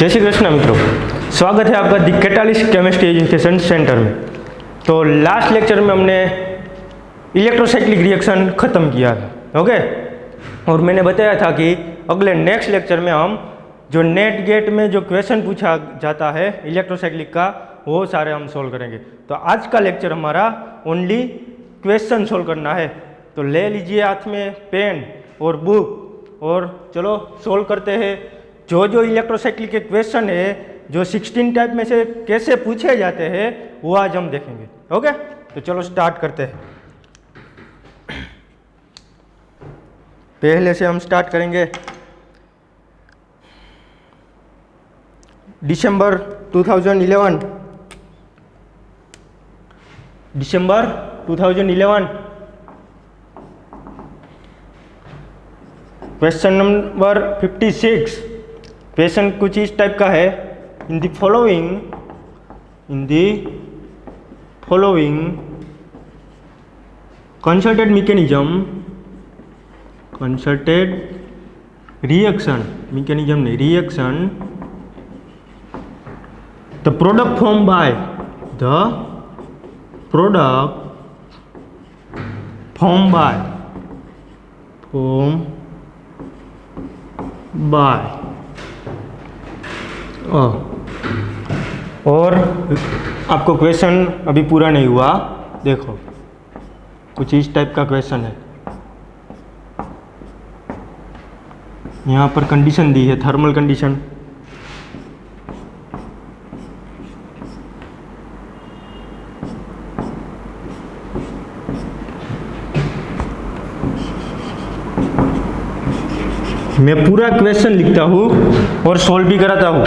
जय श्री कृष्ण मित्रों, स्वागत है आपका दी कैटालिस्ट केमिस्ट्री एजुकेशन सेंटर में। तो लास्ट लेक्चर में हमने इलेक्ट्रोसाइक्लिक रिएक्शन ख़त्म किया था, ओके। और मैंने बताया था कि अगले नेक्स्ट लेक्चर में हम जो नेट गेट में जो क्वेश्चन पूछा जाता है इलेक्ट्रोसाइक्लिक का, वो सारे हम सोल्व करेंगे। तो आज का लेक्चर हमारा ओनली क्वेश्चन सोल्व करना है। तो ले लीजिए हाथ में पेन और बुक और चलो सोल्व करते हैं। जो जो इलेक्ट्रोसाइक्लिक के क्वेश्चन है, जो 16 टाइप में से कैसे पूछे जाते हैं, वो आज हम देखेंगे, ओके। तो चलो स्टार्ट करते हैं। पहले से हम स्टार्ट करेंगे दिसंबर 2011। Question number 56। क्वेश्चन कुछ इस टाइप का है। इन the following concerted reaction the product form bye और आपको क्वेश्चन अभी पूरा नहीं हुआ, देखो कुछ इस टाइप का क्वेश्चन है। यहाँ पर कंडीशन दी है, थर्मल कंडीशन। मैं पूरा क्वेश्चन लिखता हूँ और सॉल्व भी कराता हूँ।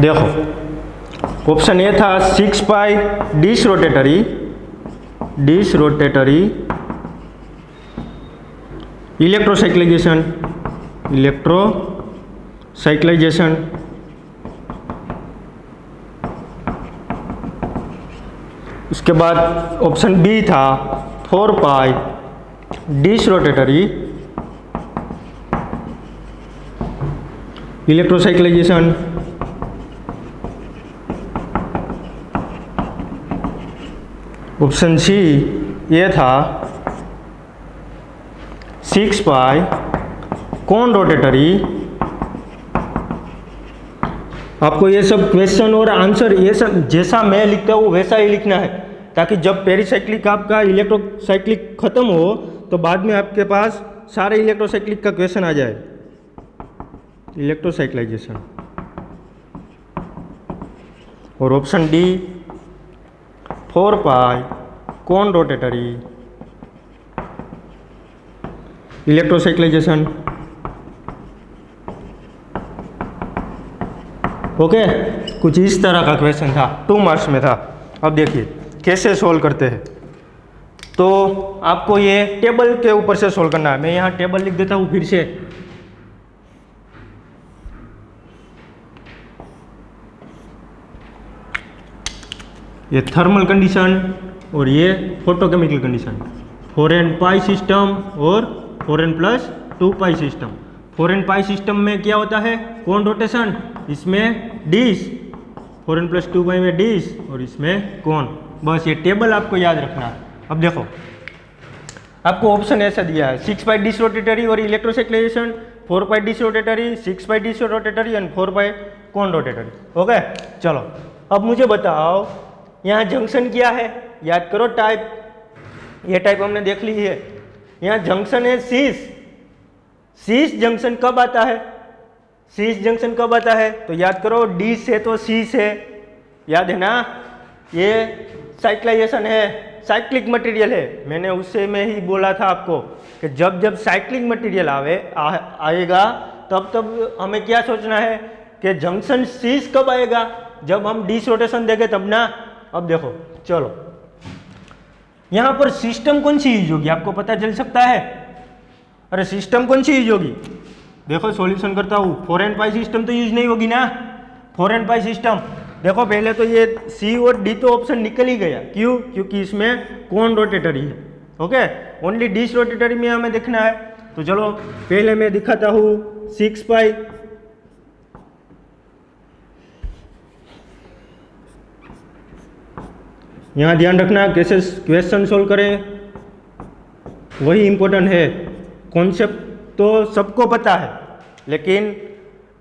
देखो ऑप्शन ए था 6 पाई डिस रोटेटरी इलेक्ट्रोसाइक्लाइजेशन उसके बाद ऑप्शन बी था 4 pi dish rotatory इलेक्ट्रोसाइक्लाइजेशन। Option C ये था 6 पाई कॉन रोटेटरी। आपको ये सब क्वेश्चन और आंसर ये सब जैसा मैं लिखता हूँ वैसा ही लिखना है, ताकि जब पेरिसाइक्लिक आपका इलेक्ट्रोसाइक्लिक खत्म हो तो बाद में आपके पास सारे इलेक्ट्रोसाइक्लिक का क्वेश्चन आ जाए। इलेक्ट्रोसाइक्लाइजेशन। और ऑप्शन डी 4 पाई कॉन रोटेटरी इलेक्ट्रोसाइक्लाइजेशन, ओके। कुछ इस तरह का क्वेश्चन था, 2 मार्क्स में था। अब देखिए कैसे सोल्व करते हैं। तो आपको ये टेबल के ऊपर से सोल्व करना है। मैं यहाँ टेबल लिख देता हूँ फिर से। ये थर्मल कंडीशन और ये फोटोकेमिकल कंडीशन, 4n पाई सिस्टम और 4n plus 2 pi system. 4n पाई सिस्टम में क्या होता है, कौन रोटेशन, इसमें डिस, 4n प्लस 2 पाई में डिस और इसमें कौन। बस ये टेबल आपको याद रखना है। अब देखो आपको ऑप्शन ऐसा दिया है 6 पाई डिस रोटेटरी और electrocyclization, 4 pi disrotatory, 6 pi disrotatory and 4 pi conrotatory, okay. चलो अब मुझे बताओ यहाँ जंक्शन क्या है, याद करो टाइप, ये टाइप हमने देख ली है। यहाँ जंक्शन है शीश जंक्शन कब आता है, शीश जंक्शन कब आता है, तो याद करो डी से तो सी से, याद है ना। ये साइक्लाइजेशन है, साइक्लिक मटेरियल है। मैंने उससे में ही बोला था आपको कि जब साइक्लिक मटेरियल आएगा तब हमें क्या सोचना है कि जंक्शन शीश कब आएगा, जब हम डिस रोटेशन देंगे तब ना। अब देखो चलो यहाँ पर सिस्टम कौन सी यूज होगी, आपको पता चल सकता है। अरे सिस्टम कौन सी यूज होगी, देखो सॉल्यूशन करता हूँ। 4n पाई सिस्टम तो यूज नहीं होगी ना, 4n पाई सिस्टम। देखो पहले तो ये सी और डी तो ऑप्शन निकल ही गया, क्यों, क्योंकि इसमें कौन रोटेटरी है, ओके। ओनली डिस रोटेटरी में हमें देखना है। तो चलो पहले मैं दिखाता हूँ 6 पाई यहाँ ध्यान रखना कैसे क्वेश्चन सोल्व करें, वही इम्पोर्टेंट है। कॉन्सेप्ट तो सबको पता है, लेकिन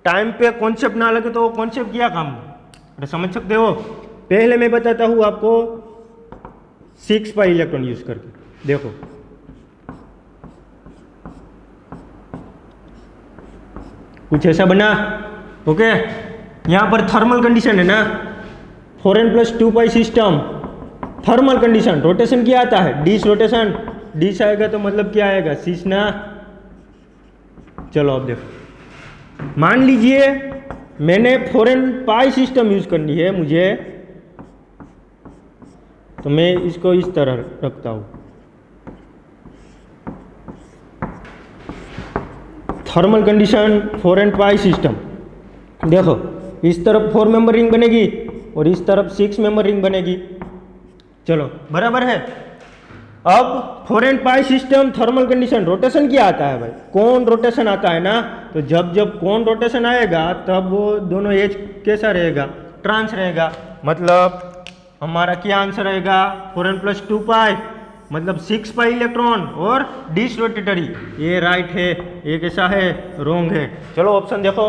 टाइम पे कॉन्सेप्ट ना लगे तो वो कॉन्सेप्ट क्या काम है, समझ सकते हो। पहले मैं बताता हूँ आपको 6 पाई इलेक्ट्रॉन यूज करके। देखो कुछ ऐसा बना, ओके। यहाँ पर थर्मल कंडीशन है ना, 4n+2 पाई सिस्टम, थर्मल कंडीशन। रोटेशन क्या आता है, डिस रोटेशन, डिस आएगा तो मतलब क्या आएगा, शीश ना। चलो अब देखो, मान लीजिए मैंने 4n पाई सिस्टम यूज करनी है मुझे, तो मैं इसको इस तरह रखता हूं। थर्मल कंडीशन 4n पाई सिस्टम। देखो इस तरफ 4 मेंबर रिंग बनेगी और इस तरफ 6 मेंबर रिंग बनेगी। चलो बराबर है। अब 4n पाई सिस्टम थर्मल कंडीशन, रोटेशन क्या आता है भाई, कौन रोटेशन आता है ना। तो जब जब कौन रोटेशन आएगा तब वो दोनों एज कैसा रहेगा, ट्रांस रहेगा। मतलब हमारा क्या आंसर रहेगा, 4n+2 पाई मतलब 6 पाई इलेक्ट्रॉन और डिस रोटेटरी। ये राइट है, ये कैसा है, रॉन्ग है। चलो ऑप्शन देखो,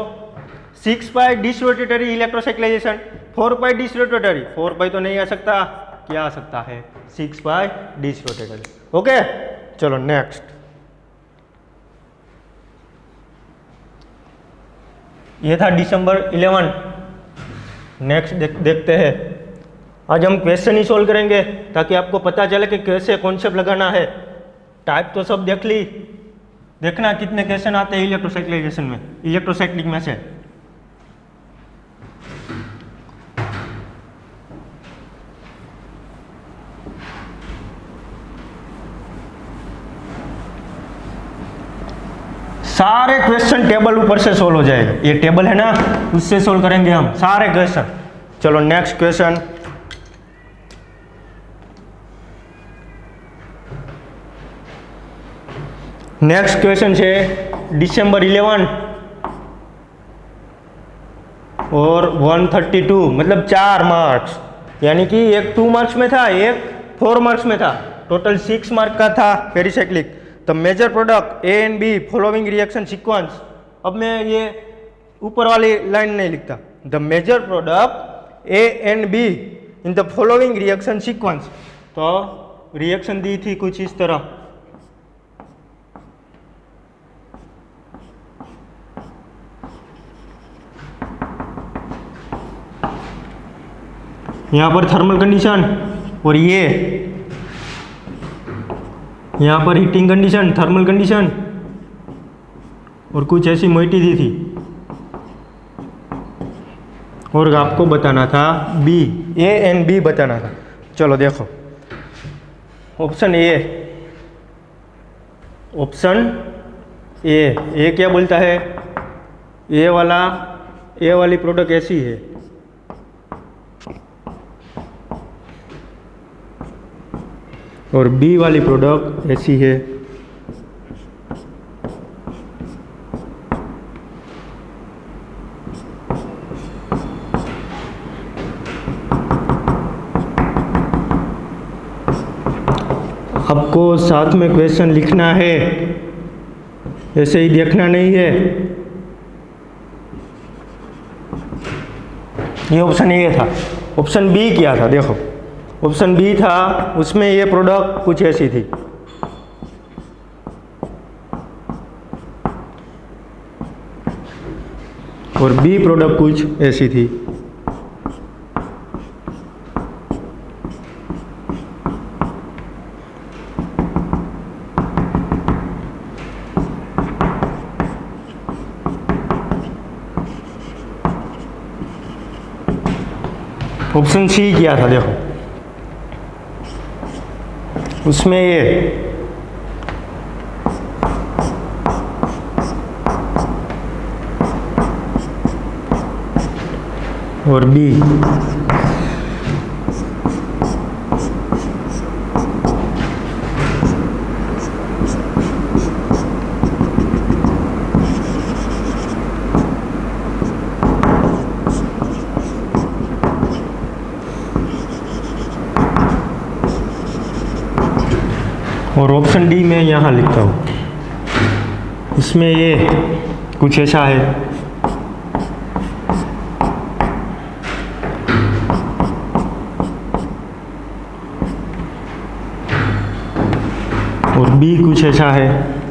6 pi dish rotatory इलेक्ट्रोसाइक्लाइजेशन, 4 pi dish rotatory, 4 पाई तो नहीं आ सकता, क्या आ सकता है, 6 पाई डिस रोटेटरी। ओके चलो नेक्स्ट। ये था दिसंबर 11। नेक्स्ट देखते हैं। आज हम क्वेश्चन ही सोल्व करेंगे ताकि आपको पता चले कि कैसे कॉन्सेप्ट लगाना है। टाइप तो सब देख ली, देखना कितने क्वेश्चन आते हैं इलेक्ट्रोसाइक्लाइजेशन में, इलेक्ट्रोसाइक्लिक में से। सारे क्वेश्चन टेबल ऊपर से सोल्व हो जाएगा, ये टेबल है ना उससे सोल्व करेंगे हम सारे क्वेश्चन। चलो नेक्स्ट क्वेश्चन। नेक्स्ट क्वेश्चन है दिसंबर 11 और 132 मतलब 4 मार्क्स, यानी कि एक 2 मार्क्स में था, एक 4 मार्क्स में था, टोटल 6 मार्क का था pericyclic. The major product A and B following reaction sequence. अब मैं ये ऊपर वाली लाइन नहीं लिखता, the major product A and B in the following reaction sequence. तो रिएक्शन दी थी कुछ इस तरह, यहाँ पर थर्मल कंडीशन और ये यहाँ पर हीटिंग कंडीशन, थर्मल कंडीशन और कुछ ऐसी मोइटी दी थी। और आपको बताना था बी, ए एंड बी बताना था। चलो देखो ऑप्शन ए, ऑप्शन ए क्या बोलता है, ए वाली प्रोडक्ट ऐसी है, और बी वाली प्रोडक्ट ऐसी है। आपको साथ में क्वेश्चन लिखना है, ऐसे ही देखना नहीं है। ये ऑप्शन ए था। ऑप्शन बी क्या था, देखो ऑप्शन बी था, उसमें ये प्रोडक्ट कुछ ऐसी थी, और बी प्रोडक्ट कुछ ऐसी थी। ऑप्शन सी क्या था, देखो उसमें ये और बी। और ऑप्शन डी मैं यहाँ लिखता हूँ, इसमें ये कुछ ऐसा है। और बी कुछ ऐसा है।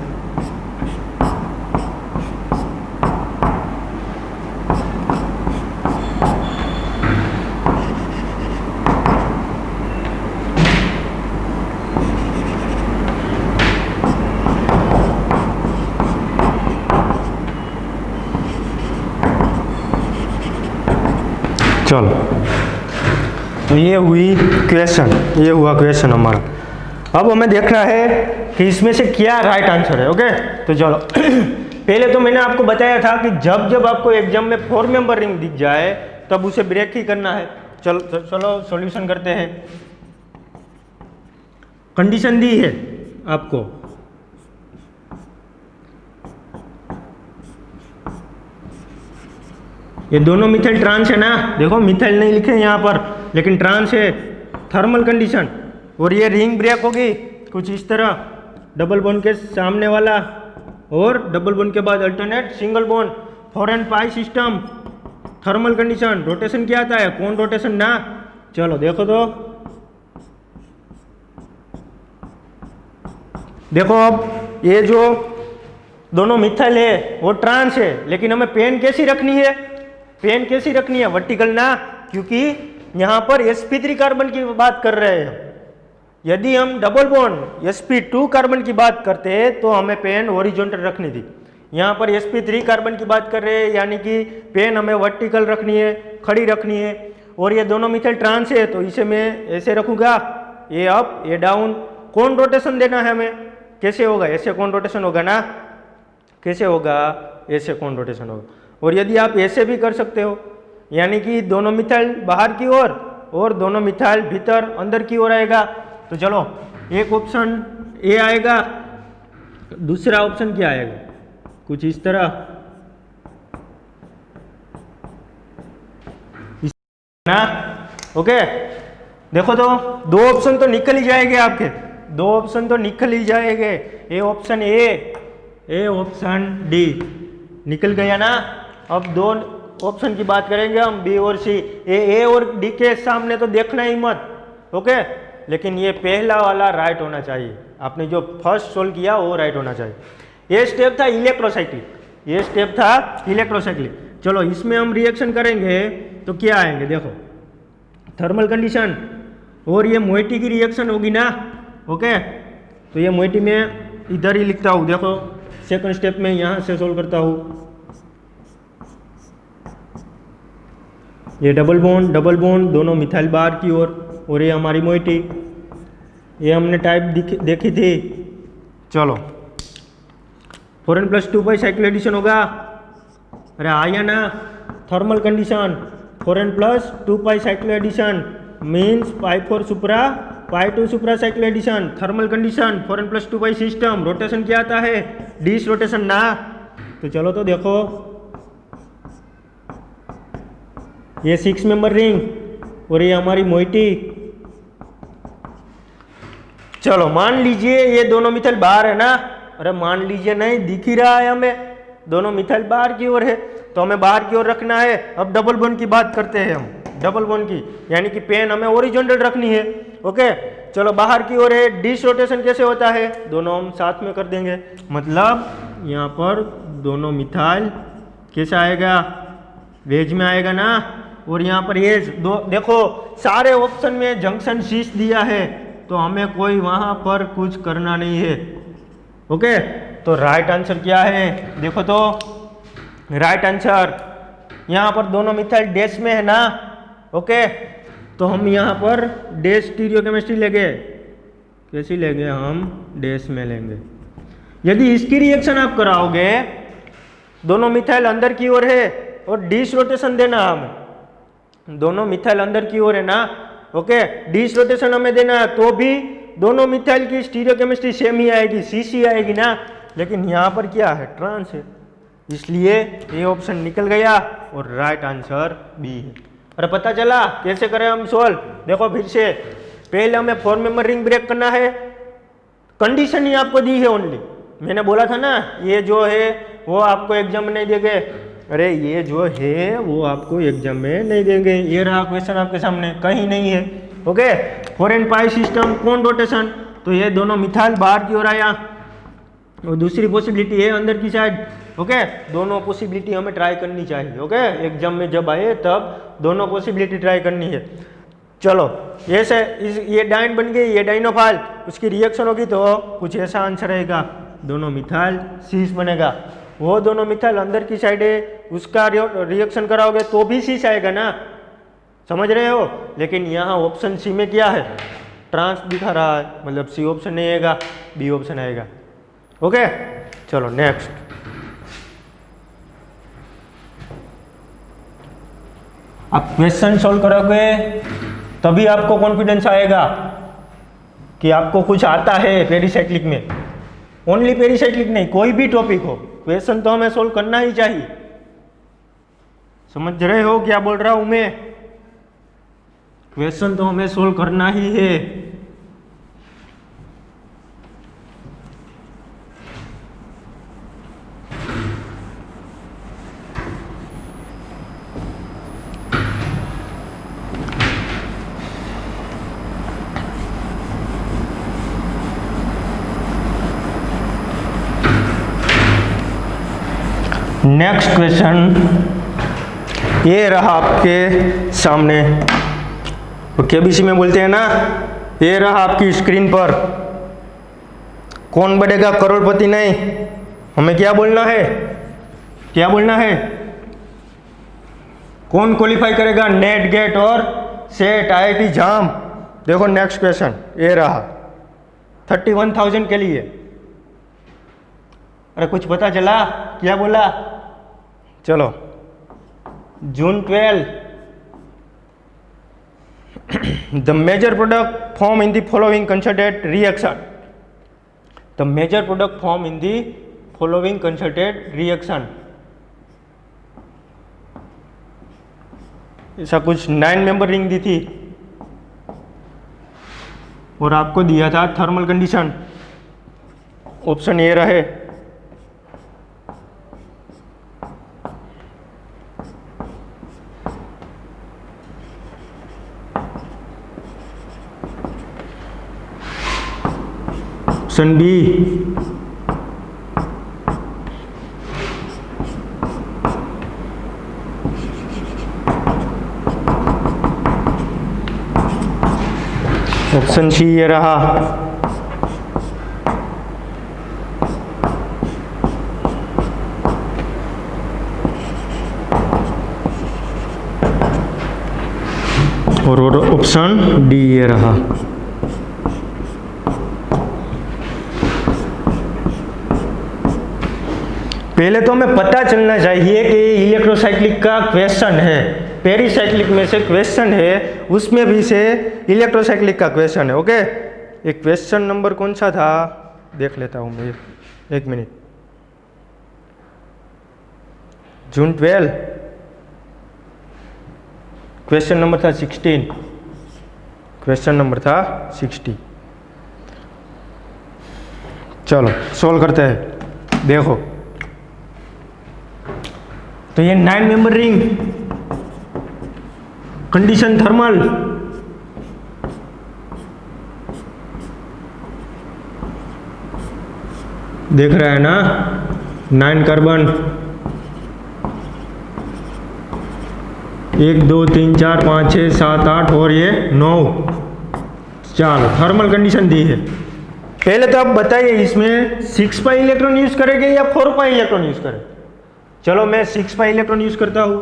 चलो, तो ये हुई क्वेश्चन, ये हुआ क्वेश्चन हमारा। अब हमें देखना है कि इसमें से क्या राइट आंसर है। ओके, तो चलो पहले तो मैंने आपको बताया था कि जब जब आपको एग्जाम में 4 मेंबर रिंग दिख जाए तब उसे ब्रेक ही करना है। चलो सॉल्यूशन करते हैं। कंडीशन दी है आपको, ये दोनों मिथाइल ट्रांस है ना, देखो मिथाइल नहीं लिखे यहाँ पर लेकिन ट्रांस है। थर्मल कंडीशन, और ये रिंग ब्रेक होगी कुछ इस तरह, डबल बॉन्ड के सामने वाला और डबल बॉन्ड के बाद alternate single bond, 4 and pi system. Thermal condition, rotation क्या आता है, कौन रोटेशन ना। चलो देखो, तो देखो अब ये जो दोनों मिथाइल है वो ट्रांस है, लेकिन हमें पेन कैसी रखनी है, पेन कैसी रखनी है, वर्टिकल ना, क्योंकि यहाँ पर sp3 कार्बन की बात कर रहे हैं। यदि हम डबल बॉन्ड sp2 कार्बन की बात करते हैं तो हमें पेन हॉरिजॉन्टल रखनी थी। यहाँ पर sp3 कार्बन की बात कर रहे हैं, यानी कि पेन हमें वर्टिकल रखनी है, खड़ी रखनी है। और ये दोनों मिथाइल ट्रांस है तो इसे मैं ऐसे रखूँगा, ये अप ये डाउन। कौन रोटेशन देना है हमें, कैसे होगा, ऐसे कौन रोटेशन होगा ना, कैसे होगा, ऐसे कौन रोटेशन होगा। और यदि आप ऐसे भी कर सकते हो, यानी कि दोनों मिथाइल बाहर की ओर और दोनों मिथाइल भीतर अंदर की ओर आएगा। तो चलो एक ऑप्शन ए आएगा, दूसरा ऑप्शन क्या आएगा, कुछ इस तरह, इस ना। ओके, देखो तो दो ऑप्शन तो निकल ही जाएंगे आपके, दो ऑप्शन तो निकल ही जाएंगे। A option A option D निकल गया ना। अब दो ऑप्शन की बात करेंगे हम, बी और सी। ए और डी के सामने तो देखना ही मत। ओके, लेकिन ये पहला वाला राइट होना चाहिए, आपने जो फर्स्ट सोल्व किया वो राइट होना चाहिए। ये स्टेप था इलेक्ट्रोसाइक्लिक, ये स्टेप था इलेक्ट्रोसाइक्लिक। चलो इसमें हम रिएक्शन करेंगे तो क्या आएंगे, देखो थर्मल कंडीशन और ये मोइटी की रिएक्शन होगी ना। ओके, तो ये मोइटी में इधर ही लिखता हूँ, देखो सेकंड स्टेप में यहाँ से सोल्व करता हूँ। ये डबल बॉन्ड दोनों मिथाइल बार की ओर, और ये हमारी मोइटी, ये हमने टाइप देखी थी। चलो 4n + 2 पाई साइक्लो एडिशन होगा, अरे आया ना। Thermal condition 4n + 2 pi cycloaddition means pi 4 supra pi 2 supra cycloaddition. Thermal condition 4n + 2 pi system, rotation क्या आता है, डिस रोटेशन ना। तो चलो तो देखो ये 6 मेंबर रिंग और ये हमारी मोइटी। चलो मान लीजिए ये दोनों मिथाइल बाहर है ना, अरे मान लीजिए नहीं, दिख ही रहा है हमें दोनों मिथाइल बाहर की ओर है, तो हमें बाहर की ओर रखना है। अब डबल बॉन्ड की बात करते हैं हम, डबल बॉन्ड की, यानी कि पेन हमें ओरिजेंटल रखनी है। ओके, चलो बाहर की ओर है, डिस रोटेशन कैसे होता है, दोनों हम साथ में कर देंगे, मतलब यहाँ पर दोनों मिथाइल कैसा आएगा, वेज में आएगा ना। और यहाँ पर ये देखो सारे ऑप्शन में जंक्शन शीश दिया है, तो हमें कोई वहाँ पर कुछ करना नहीं है। ओके, तो राइट आंसर क्या है, देखो तो राइट आंसर यहाँ पर दोनों मिथाइल डैश में है ना। ओके, तो हम यहाँ पर डैश स्टीरियोकेमिस्ट्री लेंगे, कैसी लेंगे हम, डैश में लेंगे। यदि इसकी रिएक्शन आप कराओगे, दोनों मिथाइल अंदर की ओर है और डिस रोटेशन देना हमें, दोनों मिथाइल अंदर की ओर है ना। ओके, डिस रोटेशन हमें देना है, तो भी दोनों मिथाइल की स्टीरियोकेमिस्ट्री सेम ही आएगी, सीसी आएगी ना। लेकिन यहाँ पर क्या है, ट्रांस है, इसलिए ये ऑप्शन निकल गया और राइट आंसर बी है। अरे पता चला कैसे करें हम सोल्व, देखो फिर से। पहले हमें 4 मेंबर रिंग ब्रेक करना है, कंडीशन ही आपको दी है ओनली। मैंने बोला था ना ये जो है वो आपको एग्जाम में नहीं देंगे, अरे ये जो है वो आपको एग्जाम में नहीं देंगे। ये रहा क्वेश्चन आपके सामने, कहीं नहीं है। ओके, 4n पाई सिस्टम कौन रोटेशन, तो ये दोनों मिथाइल बाहर की ओर आया और दूसरी पॉसिबिलिटी है अंदर की साइड। ओके, दोनों पॉसिबिलिटी हमें ट्राई करनी चाहिए। ओके, एग्जाम में जब आए तब दोनों पॉसिबिलिटी ट्राई करनी है। चलो ऐसे ये डाइन बन गई, ये डाइनोफाइल, उसकी रिएक्शन होगी तो कुछ ऐसा आंसर रहेगा, दोनों मिथाइल सीस बनेगा। वो दोनों मिथाइल अंदर की साइड है, उसका रिएक्शन कराओगे तो भी सीस आएगा ना, समझ रहे हो। लेकिन यहाँ ऑप्शन सी में क्या है, ट्रांस दिखा रहा है, मतलब सी ऑप्शन नहीं आएगा, बी ऑप्शन आएगा। ओके, चलो नेक्स्ट। आप क्वेश्चन सॉल्व करोगे तभी आपको कॉन्फिडेंस आएगा कि आपको कुछ आता है पेरिसाइक्लिक में। ओनली पेरिसाइक्लिक नहीं, कोई भी टॉपिक हो, क्वेश्चन तो हमें सोल्व करना ही चाहिए। समझ रहे हो क्या बोल रहा हूं मैं, क्वेश्चन तो हमें सोल्व करना ही है। नेक्स्ट क्वेश्चन ये रहा आपके सामने, तो केबीसी में बोलते हैं ना, ये रहा आपकी स्क्रीन पर। कौन बढ़ेगा करोड़पति, नहीं, हमें क्या बोलना है, क्या बोलना है, कौन क्वालिफाई करेगा नेट, गेट और सेट, आईआईटी जाम। देखो नेक्स्ट क्वेश्चन ये रहा 31,000 के लिए। अरे कुछ पता चला, क्या बोला, चलो June 12 the major product form in the following concerted reaction, the major product form in the following concerted reaction. ऐसा कुछ 9 मेंबर रिंग दी थी और आपको दिया था थर्मल कंडीशन। ऑप्शन ए रहे, ऑप्शन बी, ऑप्शन सी ये रहा। और ऑप्शन डी ये रहा। पहले तो हमें पता चलना चाहिए कि इलेक्ट्रोसाइक्लिक का क्वेश्चन है, पेरिसाइक्लिक में से क्वेश्चन है, उसमें भी से इलेक्ट्रोसाइक्लिक का क्वेश्चन है। ओके, एक क्वेश्चन नंबर कौन सा था देख लेता हूँ मैं, एक मिनट। जून 12 क्वेश्चन नंबर था 16, क्वेश्चन नंबर था 60। चलो सॉल्व करते हैं। देखो तो ये 9 मेंबर रिंग, कंडीशन थर्मल, देख रहा है ना, 9 कार्बन, 1 2 3 4 5 6 7 8 और ये 9। चलो थर्मल कंडीशन दी है। पहले तो आप बताइए इसमें 6 पाई इलेक्ट्रॉन यूज करेंगे या 4 पाई इलेक्ट्रॉन यूज करें। चलो मैं 6 पाई इलेक्ट्रॉन यूज करता हूँ,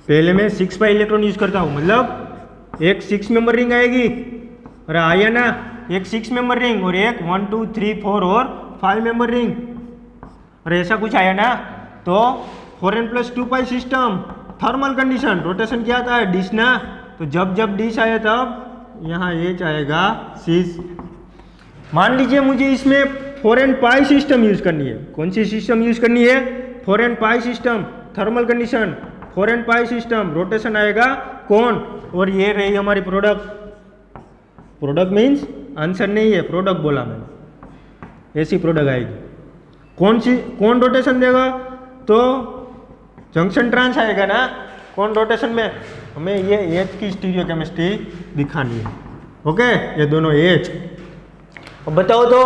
पहले मैं 6 पाई इलेक्ट्रॉन यूज करता हूँ, मतलब एक 6 मेंबर रिंग आएगी, अरे आया ना, एक 6 मेंबर रिंग और एक 1 2 3 4 और 5 मेंबर रिंग, अरे ऐसा कुछ आया ना। तो 4n+2 पाई सिस्टम, थर्मल कंडीशन, रोटेशन क्या आता है, डिश ना, तो जब जब डिश आया तब यहाँ एच आएगा सीस। मान लीजिए मुझे इसमें 4n पाई सिस्टम यूज करनी है, कौन सी सिस्टम यूज करनी है, 4n पाई सिस्टम, थर्मल कंडीशन, 4n पाई सिस्टम, रोटेशन आएगा कौन, और ये रही हमारी प्रोडक्ट। प्रोडक्ट मीन्स आंसर नहीं है, प्रोडक्ट बोला मैंने, ऐसी प्रोडक्ट आएगी। कौन रोटेशन देगा? तो जंक्शन ट्रांस आएगा ना। कौन रोटेशन में? हमें ये एच की स्टीरियोकेमिस्ट्री दिखानी है। ओके, ये दोनों एच। अब बताओ तो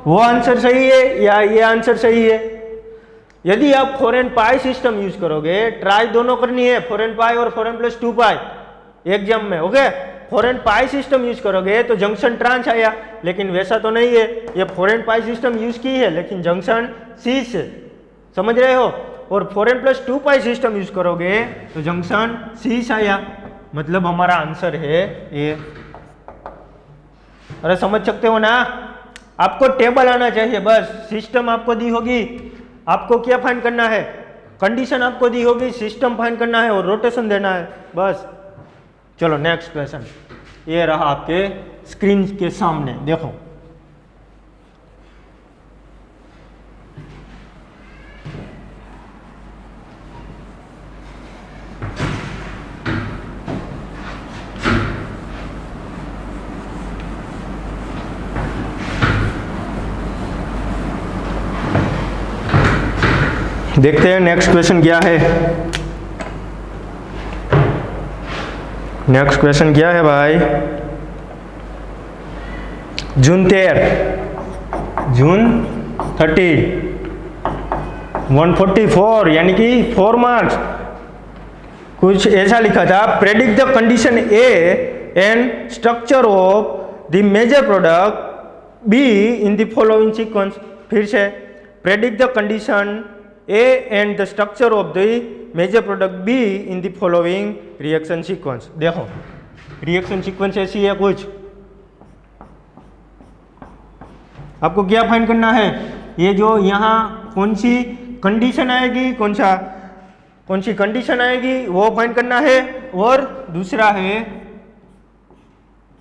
वो आंसर सही है या ये आंसर सही है? यदि आप 4n सिस्टम यूज करोगे, ट्राई दोनों करनी है, 4n और 4n+2 एग्जाम में। ओके, 4n सिस्टम यूज करोगे तो जंक्शन ट्रांस आया, लेकिन वैसा तो नहीं है। ये 4n सिस्टम यूज की है लेकिन जंक्शन सी से, समझ रहे हो? और 4n+2 सिस्टम यूज करोगे तो जंक्शन सी से आया, मतलब हमारा आंसर है ए। अरे समझ सकते हो ना? आपको टेबल आना चाहिए बस। सिस्टम आपको दी होगी, आपको क्या फाइंड करना है? कंडीशन आपको दी होगी, सिस्टम फाइंड करना है और रोटेशन देना है, बस। चलो नेक्स्ट क्वेश्चन, ये रहा आपके स्क्रीन के सामने, देखो। देखते हैं नेक्स्ट क्वेश्चन क्या है। नेक्स्ट क्वेश्चन क्या है भाई? जून 30 144 यानी कि 4 मार्क्स। कुछ ऐसा लिखा था, predict the condition A and structure of the major product B in the following sequence. फिर से, predict the condition A and the structure of the major product B in the following reaction sequence। देखो reaction sequence ऐसी है कुछ, आपको क्या find करना है? ये जो यहाँ कौन सी कंडीशन आएगी, कौन सी कंडीशन आएगी वो फाइंड करना है। और दूसरा है,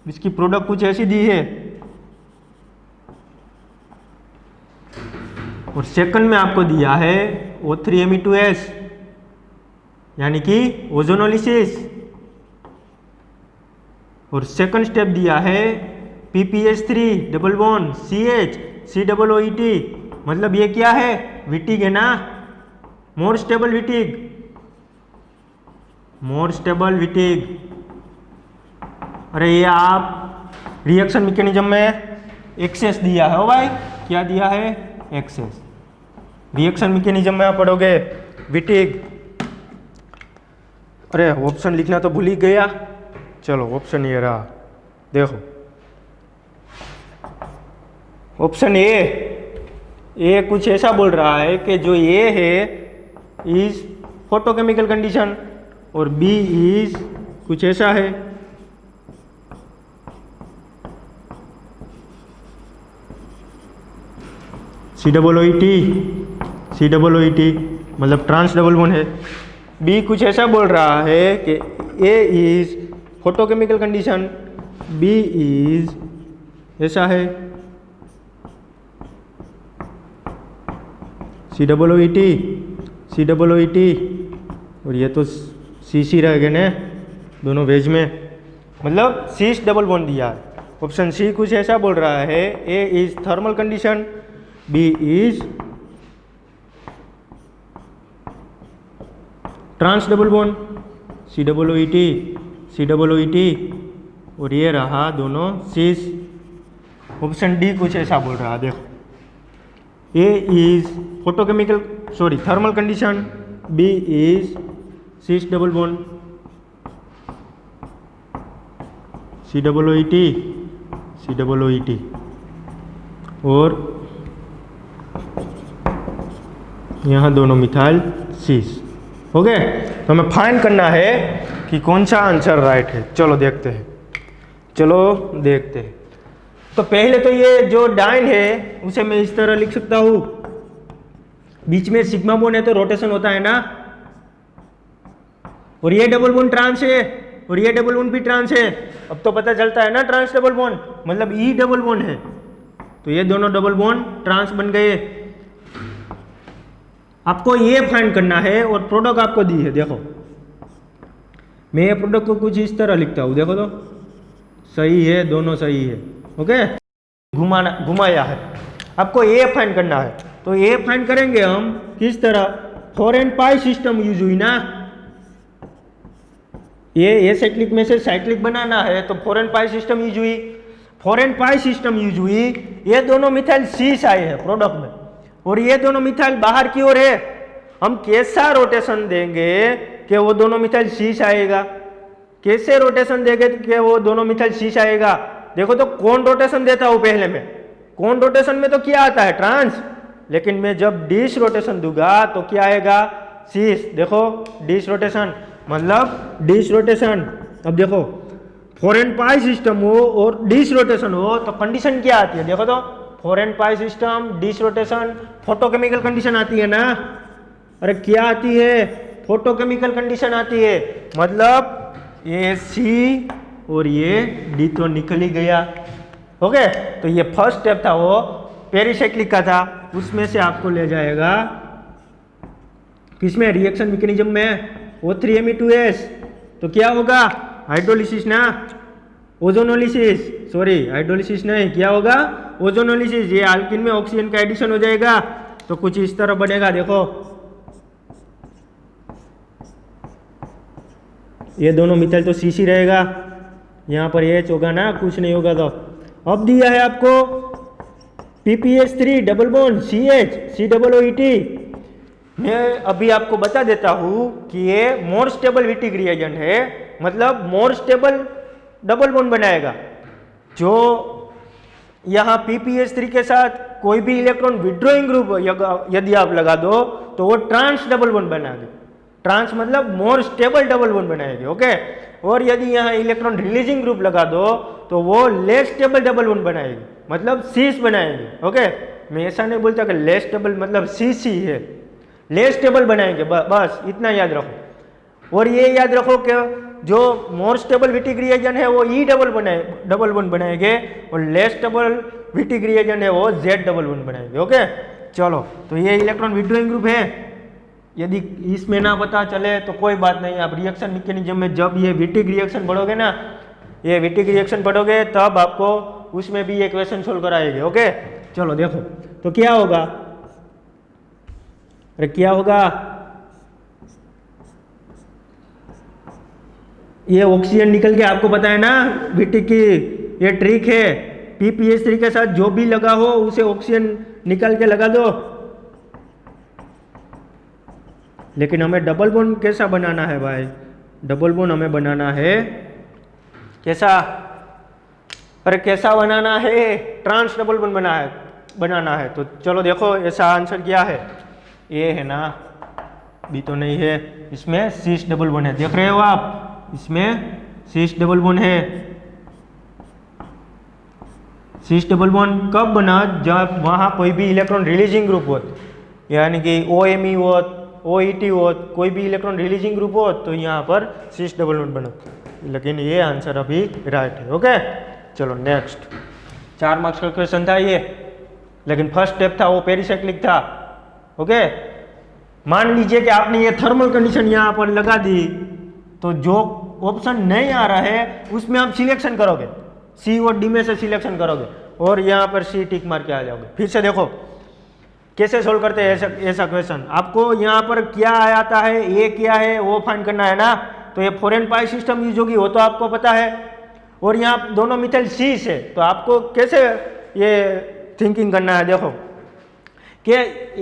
इसकी प्रोडक्ट कुछ ऐसी दी है, और सेकंड में आपको दिया है O3Me2S यानी कि ओजोनोलिसिस, और सेकंड स्टेप दिया है PPH3 double bond CH COOET, मतलब ये क्या है? विटिग है ना, मोर स्टेबल विटिग। अरे ये आप रिएक्शन मैकेनिज्म में एक्सेस दिया है भाई, क्या दिया है? एक्सेस। रिएक्शन मैकेनिज्म में आप पढ़ोगे विटिग। अरे ऑप्शन लिखना तो भूल ही गया। चलो ऑप्शन ये रहा, देखो ऑप्शन ए कुछ ऐसा बोल रहा है कि जो ए है इज फोटोकेमिकल कंडीशन, और बी इज कुछ ऐसा है, COOET मतलब ट्रांस डबल बॉन्ड है। बी कुछ ऐसा बोल रहा है कि A is photochemical condition, B is ऐसा है COOET, और ये तो CC रह गए ना, दोनों वेज में, मतलब सीस डबल बॉन्ड दिया है। ऑप्शन सी कुछ ऐसा बोल रहा है, A is thermal condition, B is trans double bond COOET, और ये रहा दोनों सीस। ऑप्शन डी कुछ ऐसा बोल रहा है, देखो A is thermal condition, B is cis double bond COOET, और यहाँ दोनों मिथाइल सीस। ओके, तो हमें फाइंड करना है कि कौन सा आंसर राइट है। चलो देखते हैं। तो पहले तो ये जो डाइन है उसे मैं इस तरह लिख सकता हूँ, बीच में सिग्मा बॉन्ड है तो रोटेशन होता है ना, और ये डबल बॉन्ड ट्रांस है और ये डबल बॉन्ड भी ट्रांस है। अब तो पता चलता है ना, ट्रांस डबल बॉन्ड मतलब ई डबल बॉन्ड है, तो ये दोनों डबल बॉन्ड ट्रांस बन गए। आपको ये फाइंड करना है और प्रोडक्ट आपको दी है। देखो मैं ये प्रोडक्ट को कुछ इस तरह लिखता हूँ, देखो तो सही है, दोनों सही है। ओके, घुमाया है। आपको ए फाइंड करना है, तो ए फाइंड करेंगे हम किस तरह, 4 एंड पाई सिस्टम यूज हुई ना, ये साइक्लिक में से साइक्लिक बनाना है तो 4 एंड पाई सिस्टम यूज हुई, 4 एंड पाई सिस्टम यूज हुई। ये दोनों मिथाइल शीश आए हैं प्रोडक्ट में, और ये दोनों मिथाइल बाहर की ओर है। हम कैसा रोटेशन देंगे कि वो दोनों मिथाइल शीश आएगा, कैसे रोटेशन देंगे कि वो दोनों मिथाइल शीश आएगा। देखो तो कौन रोटेशन देता हूं पहले में, कौन रोटेशन में तो क्या आता है, ट्रांस, लेकिन मैं जब डिश रोटेशन दूंगा तो क्या आएगा, शीश। देखो डिश रोटेशन मतलब डिश रोटेशन। अब देखो 4 एंड पाई सिस्टम हो और डिश रोटेशन हो तो कंडीशन क्या आती है, देखो तो 4 and pi system dish rotation, photochemical condition आती है ना। अरे क्या आती है, फोटोकेमिकल कंडीशन आती है, मतलब ये सी और ये डी तो निकल ही गया। ओके, तो ये फर्स्ट स्टेप था वो पेरिसाइक्लिक का था, उसमें से आपको ले जाएगा किसमें, रिएक्शन मैकेनिज्म में, O3Me2S। तो क्या होगा, हाइड्रोलिसिस ना, ओजोनोलिसिस, सॉरी हाइड्रोलिसिस नहीं, क्या होगा, ओजोनोलिसिस। ये अल्किन में ऑक्सीजन का एडिशन हो जाएगा तो कुछ इस तरह बनेगा। देखो ये दोनों मिथाइल तो सीसी रहेगा, यहाँ पर H होगा ना, कुछ नहीं होगा। तो अब दिया है आपको PPS3 double bond CH COOET। मैं अभी आपको बता देता हूँ कि ये मोर स्टेबल विटिक रिएजेंट है, मतलब मोर स्टेबल डबल बॉन्ड बनाएगा। जो यहाँ PPS3 के साथ कोई भी इलेक्ट्रॉन विड्रॉइंग ग्रुप यदि आप लगा दो तो वो ट्रांस डबल बॉन्ड बनाएगी, ट्रांस मतलब मोर स्टेबल डबल बॉन्ड बनाएगी। ओके, और यदि यहाँ इलेक्ट्रॉन रिलीजिंग ग्रुप लगा दो तो वो लेस स्टेबल डबल बॉन्ड बनाएगी, मतलब सीस बनाएगी। ओके, मैं ऐसा नहीं बोलता कि लेस स्टेबल मतलब सीसी है, लेस स्टेबल बनाएंगे, बस इतना याद रखो। और ये याद रखो कि जो मोर स्टेबल विटिक रिएजेंट है वो E डबल बॉन्ड बनाएंगे, और लेस स्टेबल विटिक रिएजेंट है वो Z डबल बॉन्ड बनाएंगे। ओके, चलो, तो ये इलेक्ट्रॉन विड्रॉइंग ग्रुप है। यदि इसमें ना पता चले तो कोई बात नहीं, आप रिएक्शन मैकेनिज्म में जब ये विटिक रिएक्शन पढ़ोगे ना, ये विटिक रिएक्शन पढ़ोगे तब आपको उसमें भी ये क्वेश्चन सोल्व कराएंगे। ओके, चलो देखो तो क्या होगा, अरे क्या होगा, ये ऑक्सीजन निकल के, आपको पता है ना विटिक की ये ट्रिक है, PPS3 के साथ जो भी लगा हो उसे ऑक्सीजन निकल के लगा दो। लेकिन हमें डबल बॉन्ड कैसा बनाना है भाई, डबल बॉन्ड हमें बनाना है कैसा, अरे कैसा बनाना है, ट्रांस डबल बॉन्ड बनाना है। तो चलो देखो ऐसा आंसर क्या है, ए है ना, बी तो नहीं है, इसमें सीस डबल बॉन्ड है, देख रहे हो आप, इसमें सीस डबल बॉन्ड है। सीस डबल बॉन्ड कब बना, जब वहाँ कोई भी इलेक्ट्रॉन रिलीजिंग ग्रुप हो, यानी कि OMe हो, OET हो, कोई भी इलेक्ट्रॉन रिलीजिंग ग्रुप हो तो यहाँ पर सीस डबल बॉन्ड बना। लेकिन ये आंसर अभी राइट है। ओके, चलो नेक्स्ट, 4 मार्क्स का क्वेश्चन था ये, लेकिन फर्स्ट स्टेप था वो पेरिसाइक्लिक था। ओके, मान लीजिए कि आपने ये थर्मल कंडीशन यहाँ पर लगा दी, तो जो ऑप्शन नहीं आ रहा है उसमें आप सिलेक्शन करोगे, सी और डी में से सिलेक्शन करोगे और यहाँ पर सी टिक मार के आ जाओगे। फिर से देखो कैसे सोल्व करते हैं ऐसा क्वेश्चन। आपको यहाँ पर क्या आता है, ए क्या है वो फाइंड करना है ना, तो ये 4 एंड पाई सिस्टम यूज होगी वो तो आपको पता है, और यहाँ दोनों मिथाइल सीस है, तो आपको कैसे ये थिंकिंग करना है, देखो कि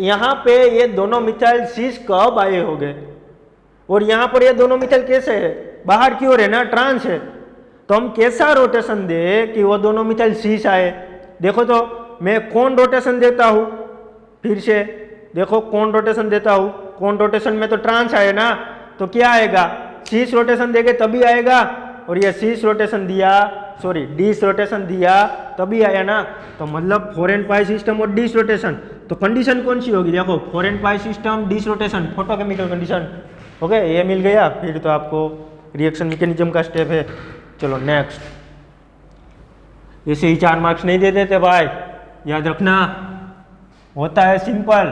यहाँ पे ये दोनों मिथाइल सीस कब आए होंगे, और यहाँ पर ये दोनों मिथाइल कैसे है, बाहर की ओर है ना, ट्रांस है, तो हम कैसा रोटेशन दे कि वो दोनों मिथाइल सीस आए। देखो तो मैं कौन रोटेशन देता हूँ, फिर से देखो कौन रोटेशन देता हूँ, कौन रोटेशन में तो ट्रांस आए ना, तो क्या आएगा, सीस रोटेशन देंगे तभी आएगा, और ये सीस रोटेशन दिया, सॉरी डिस रोटेशन दिया तभी आया ना, तो मतलब 4 एंड पाई सिस्टम और डिस रोटेशन, तो कंडीशन कौन सी होगी, देखो 4 and pi system disrotation, photochemical condition. Okay, ये मिल गया, फिर तो आपको रिएक्शन मैकेनिज्म का स्टेप है। चलो नेक्स्ट, ऐसे ही 4 मार्क्स नहीं दे देते भाई, याद रखना, होता है सिंपल,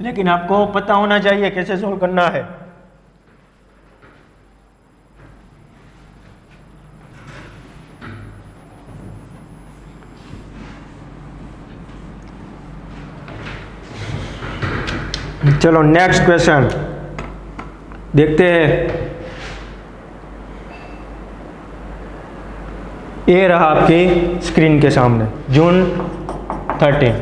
लेकिन आपको पता होना चाहिए कैसे सोल्व करना है। चलो नेक्स्ट क्वेश्चन देखते हैं। ये रहा आपकी स्क्रीन के सामने जून 13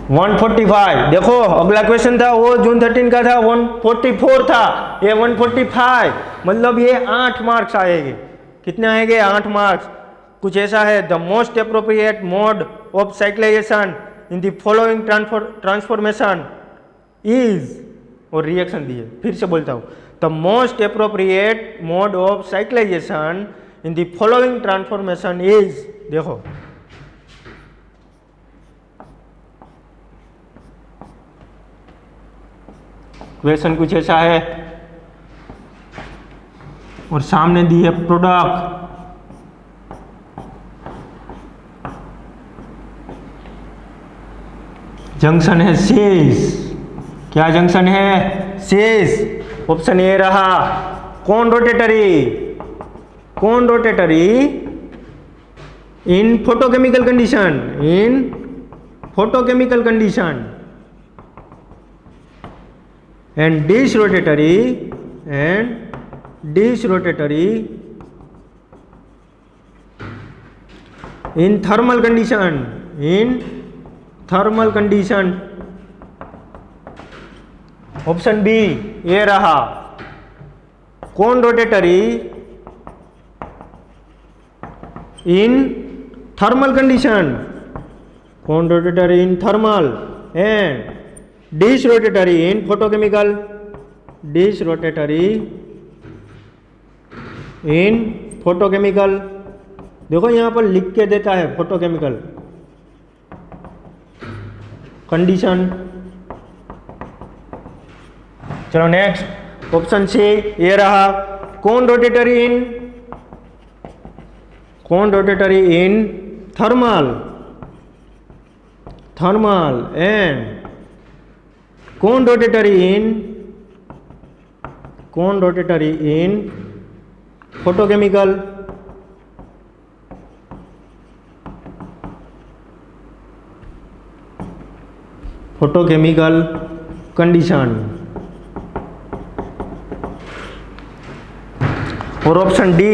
145। देखो अगला क्वेश्चन था वो जून 13 का था, 144 था, ये 145, मतलब ये 8 मार्क्स आएंगे। कितने आएंगे? 8 मार्क्स। कुछ ऐसा है, the most appropriate mode of cyclisation in the following transformation is, और रिएक्शन दिए। फिर से बोलता हूँ, the most appropriate mode of cyclisation in the following transformation is. देखो क्वेश्चन कुछ ऐसा है और सामने दी है प्रोडक्ट, जंक्शन है शेष। क्या जंक्शन है? शेष। ऑप्शन ए रहा conrotatory in photochemical condition, and dish rotatory in thermal condition, option B ये रहा conrotatory in thermal condition, conrotatory in thermal, and disrotatory in photochemical, देखो यहां पर लिख के देता है फोटोकेमिकल कंडीशन। चलो नेक्स्ट ऑप्शन सी ये रहा conrotatory in thermal and conrotatory in photochemical. Condition. और ऑप्शन डी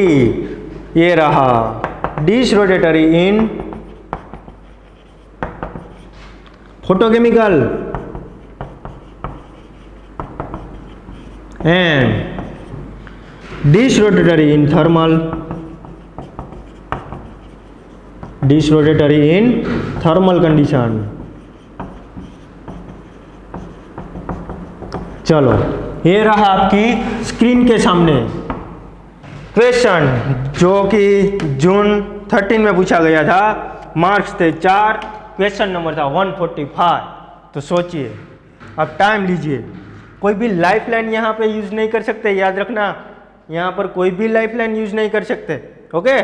ये रहा disrotatory in photochemical and disrotatory in thermal condition. चलो ये रहा आपकी स्क्रीन के सामने क्वेश्चन जो कि जून 13 में पूछा गया था, मार्क्स थे 4, क्वेश्चन नंबर था 145। तो सोचिए, अब टाइम लीजिए। कोई भी लाइफलाइन यहाँ पे यूज नहीं कर सकते, याद रखना, यहाँ पर कोई भी लाइफलाइन यूज नहीं कर सकते। ओके,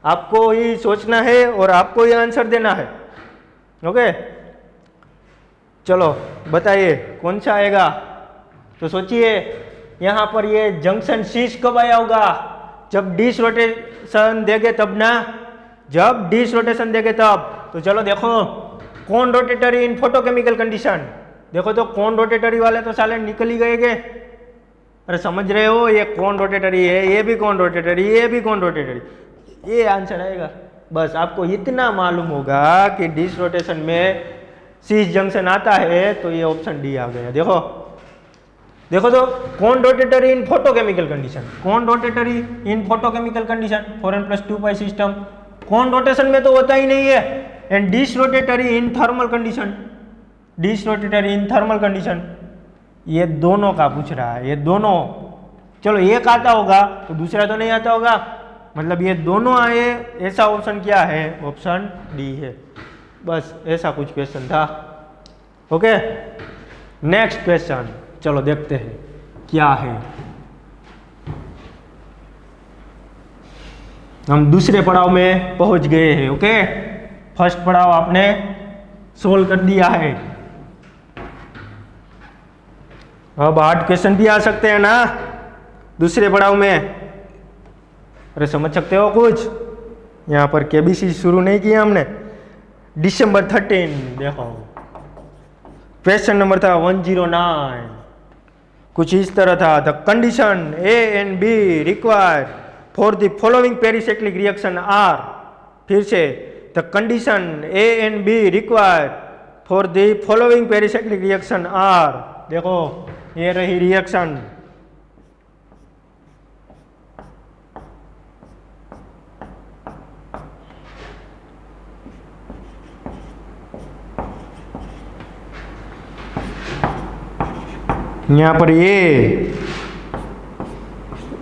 आपको ही सोचना है और आपको ही आंसर देना है। ओके, चलो बताइए कौन सा आएगा। तो सोचिए यहाँ पर ये जंक्शन शीश कब आया होगा? जब डिश रोटेशन देंगे तब ना, जब डिश रोटेशन देंगे तब। तो चलो देखो, कौन रोटेटरी इन फोटोकेमिकल कंडीशन। देखो तो कौन रोटेटरी वाले तो साले निकल ही गए के। अरे समझ रहे हो, ये कौन रोटेटरी है, ये भी कौन रोटेटरी, ये भी कौन रोटेटरी, ये आंसर आएगा। बस आपको इतना मालूम होगा कि डिश रोटेशन में शीश जंक्शन आता है, तो ये ऑप्शन डी आ गया। देखो तो conrotatory in photochemical condition, conrotatory in photochemical condition, 4n+2π system, conrotation में तो होता ही नहीं है। And disrotatory in thermal condition, ये दोनों का पूछ रहा है, ये दोनों। चलो एक आता होगा तो दूसरा तो नहीं आता होगा, मतलब ये दोनों आए, ऐसा ऑप्शन क्या है? ऑप्शन डी है। बस ऐसा कुछ क्वेश्चन था। ओके, नेक्स्ट क्वेश्चन चलो देखते हैं क्या है। हम दूसरे पड़ाव में पहुंच गए हैं। ओके, फर्स्ट पड़ाव आपने सोल्व कर दिया है। अब हार्ड क्वेश्चन भी आ सकते हैं ना दूसरे पड़ाव में। अरे समझ सकते हो कुछ, यहाँ पर केबीसी शुरू नहीं किया हमने। दिसंबर 13 देखो, क्वेश्चन नंबर था 109, कुछ इस तरह था, the condition A and B required for the following pericyclic reaction are. फिर से, the condition A and B required for the following pericyclic reaction are. देखो ये रही रिएक्शन, यहाँ पर ये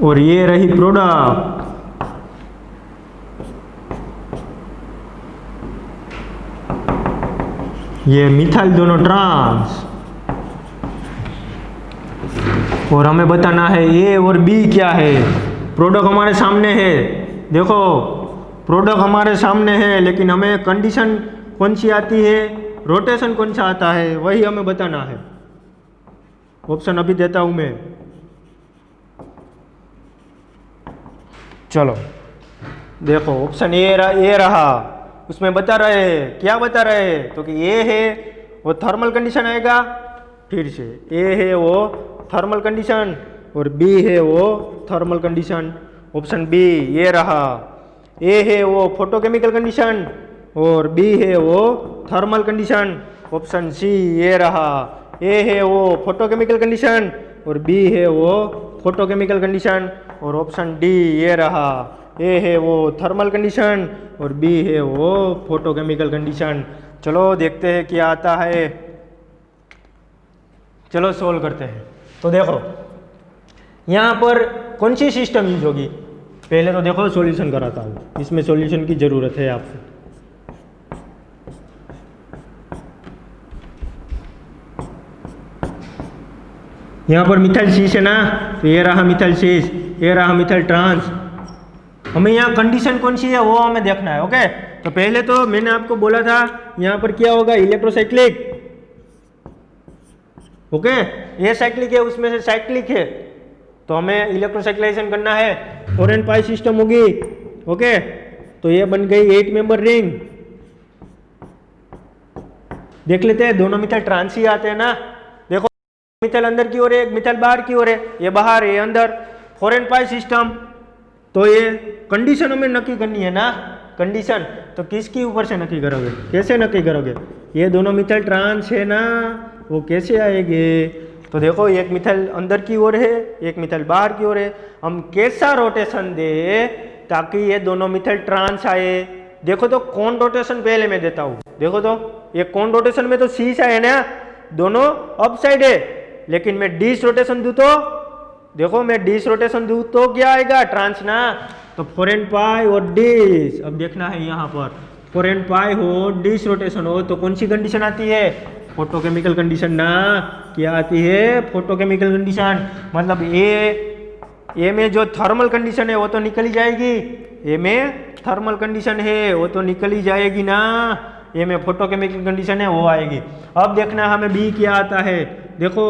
और ये रही प्रोडक्ट। ये मिथाइल दोनों ट्रांस, और हमें बताना है ए और बी क्या है। प्रोडक्ट हमारे सामने है, देखो प्रोडक्ट हमारे सामने है, लेकिन हमें कंडीशन कौन सी आती है, रोटेशन कौन सा आता है, वही हमें बताना है। ऑप्शन अभी देता हूं मैं, चलो देखो ऑप्शन ए रहा, उसमें बता रहे हैं, क्या बता रहे हैं, तो कि ए है वो थर्मल कंडीशन आएगा, फिर से ए है वो थर्मल कंडीशन और बी है वो थर्मल कंडीशन। ऑप्शन बी ये रहा, ए है वो फोटोकेमिकल कंडीशन और बी है वो थर्मल कंडीशन। ऑप्शन सी ये रहा, ए है वो फोटोकेमिकल कंडीशन और बी है वो फोटोकेमिकल कंडीशन। और ऑप्शन डी ये रहा, ए है वो थर्मल कंडीशन और बी है वो फोटोकेमिकल कंडीशन। चलो देखते हैं क्या आता है, चलो सोल्व करते हैं। तो देखो यहाँ पर कौन सी सिस्टम यूज होगी, पहले तो देखो सॉल्यूशन कराता हूँ, इसमें सॉल्यूशन की ज़रूरत है आपको। यहाँ पर मिथाइल शीश है ना, तो ये रहा मिथाइल शीश, ये रहा मिथाइल ट्रांस। हमें यहाँ कंडीशन कौन सी है वो हमें देखना है। ओके, तो पहले तो मैंने आपको बोला था यहाँ पर क्या होगा, इलेक्ट्रोसाइक्लिक। ओके, ये साइक्लिक है, उसमें से साइक्लिक है, तो हमें इलेक्ट्रोसाइक्लाइजेशन करना है, 4n पाई सिस्टम होगी। ओके, तो ये बन गई 8 मेंबर रिंग। देख लेते हैं, दोनों मिथाइल ट्रांस ही आते हैं ना। देखो मिथाइल अंदर की ओर है, एक मिथाइल बाहर की ओर है, ये बाहर है, ये अंदर, 4n पाई सिस्टम। तो ये कंडीशन हमें नक्की करनी है ना, कंडीशन तो किसके ऊपर से नक्की करोगे, कैसे नक्की करोगे, ये दोनों मिथाइल ट्रांस है ना, वो कैसे आएंगे। तो देखो एक मिथाइल अंदर की ओर है, एक मिथाइल बाहर की ओर है, हम कैसा रोटेशन दे ताकि ये दोनों मिथाइल ट्रांस आए। देखो तो कौन रोटेशन पहले मैं देता हूँ, देखो तो ये कौन रोटेशन में तो शीशा है ना, दोनों अप साइड है, लेकिन मैं डिस रोटेशन दूँ तो देखो, मैं डिस रोटेशन दूँ तो क्या आएगा, ट्रांस ना, तो 4n पाई और डिस। अब देखना है यहाँ पर 4n पाई हो, डिस रोटेशन हो, तो कौन सी कंडीशन आती है, फोटोकेमिकल कंडीशन ना। क्या आती है, फोटोकेमिकल कंडीशन। मतलब ए में जो थर्मल कंडीशन है वो तो निकल ही जाएगी, ए में थर्मल कंडीशन है वो तो निकल ही जाएगी ना, ए में फोटोकेमिकल कंडीशन है वो आएगी। अब देखना हमें बी क्या आता है, देखो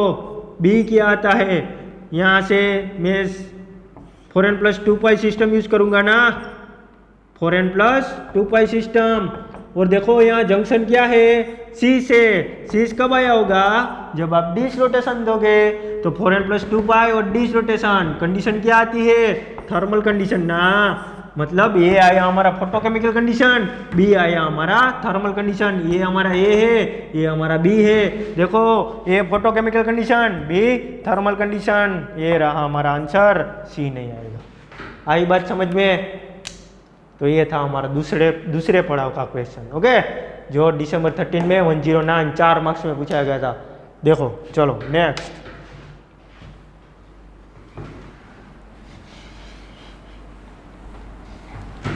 बी क्या आता है, यहाँ से मैं 4n + 2 पाई सिस्टम यूज करूंगा ना, 4n + 2 पाई सिस्टम। और देखो यहाँ जंक्शन क्या है, सी से, सी कब आया होगा, जब आप डिस रोटेशन दोगे, तो 4n + 2 पाई और डिस रोटेशन, कंडीशन क्या आती है, थर्मल कंडीशन ना। मतलब ये आया हमारा फोटोकेमिकल कंडीशन, बी आया हमारा थर्मल कंडीशन। ये हमारा ए है, ये हमारा बी है। देखो A photochemical condition, B thermal condition, ये रहा हमारा आंसर, सी नहीं आएगा। आई बात समझ में। तो ये था हमारा दूसरे पड़ाव का क्वेश्चन। ओके, जो दिसंबर 13 में 109 4 मार्क्स में पूछा गया था। देखो चलो नेक्स्ट,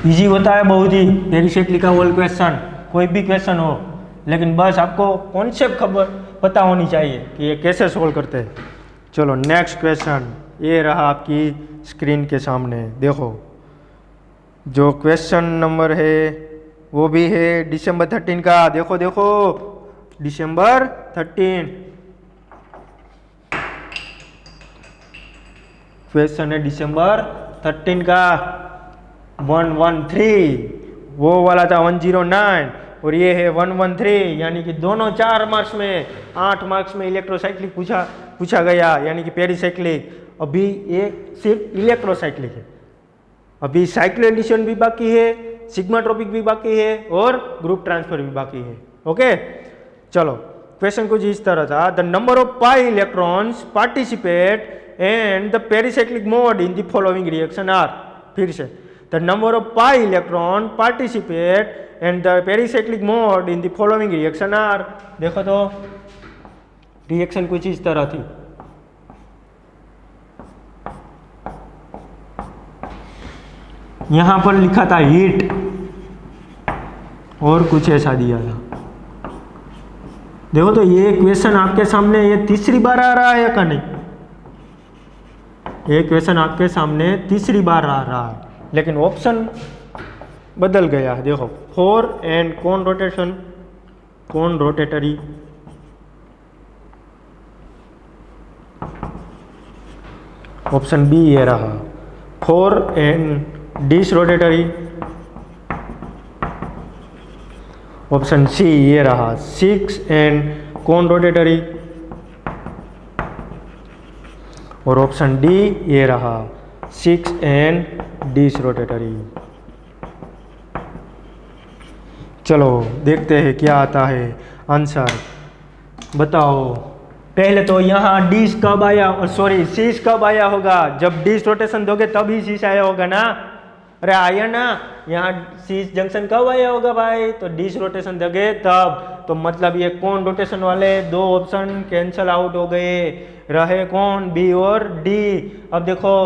इजी होता है बहुत ही, पेरिसाइक्लिक का होल क्वेश्चन, कोई भी क्वेश्चन हो, लेकिन बस आपको कॉन्सेप्ट खबर पता होनी चाहिए कि ये कैसे सोल्व करते हैं। चलो नेक्स्ट क्वेश्चन, ये रहा आपकी स्क्रीन के सामने। देखो जो क्वेश्चन नंबर है वो भी है दिसंबर 13 का। देखो देखो दिसंबर 13 क्वेश्चन है, दिसंबर 13 का 113, वो वाला था 109, और ये है 113, यानी कि दोनों 4 मार्क्स में, 8 मार्क्स में इलेक्ट्रोसाइक्लिक पूछा गया, यानी कि पेरिसाइक्लिक। अभी ये सिर्फ इलेक्ट्रोसाइक्लिक है, अभी साइक्लो एडिशन भी बाकी है, सिग्माट्रोपिक भी बाकी है और ग्रुप ट्रांसफर भी बाकी है। ओके, चलो क्वेश्चन कुछ इस तरह था, the number of pi electrons participate and the pericyclic mode in the following reaction are. फिर से, the number of pi electron participate and the pericyclic mode in the following reaction are. देखो तो reaction कुछ इस तरह थी, यहां पर लिखा था हीट और कुछ ऐसा दिया था। देखो तो ये क्वेश्चन आपके सामने ये तीसरी बार आ रहा है क्या नहीं? ये क्वेश्चन आपके सामने तीसरी बार आ रहा है, लेकिन ऑप्शन बदल गया है। देखो 4 एंड कौन रोटेशन, कौन रोटेटरी, ऑप्शन बी ये रहा 4 and disrotatory, option C ये रहा 6 एंड कौन रोटेटरी, और ऑप्शन डी ये रहा 6 एंड डिस रोटेटरी। चलो देखते हैं क्या आता है आंसर, बताओ। पहले तो यहाँ डिस कब आया, सॉरी सीस कब आया होगा, जब डिस रोटेशन दोगे तभी सीस आया होगा ना। अरे आया ना, यहाँ सीस जंक्शन कब आया होगा भाई, तो डिस रोटेशन दोगे तब। तो मतलब ये कौन रोटेशन वाले 2 ऑप्शन कैंसल आउट हो गए, रहे कौन, बी और डी। अब देखो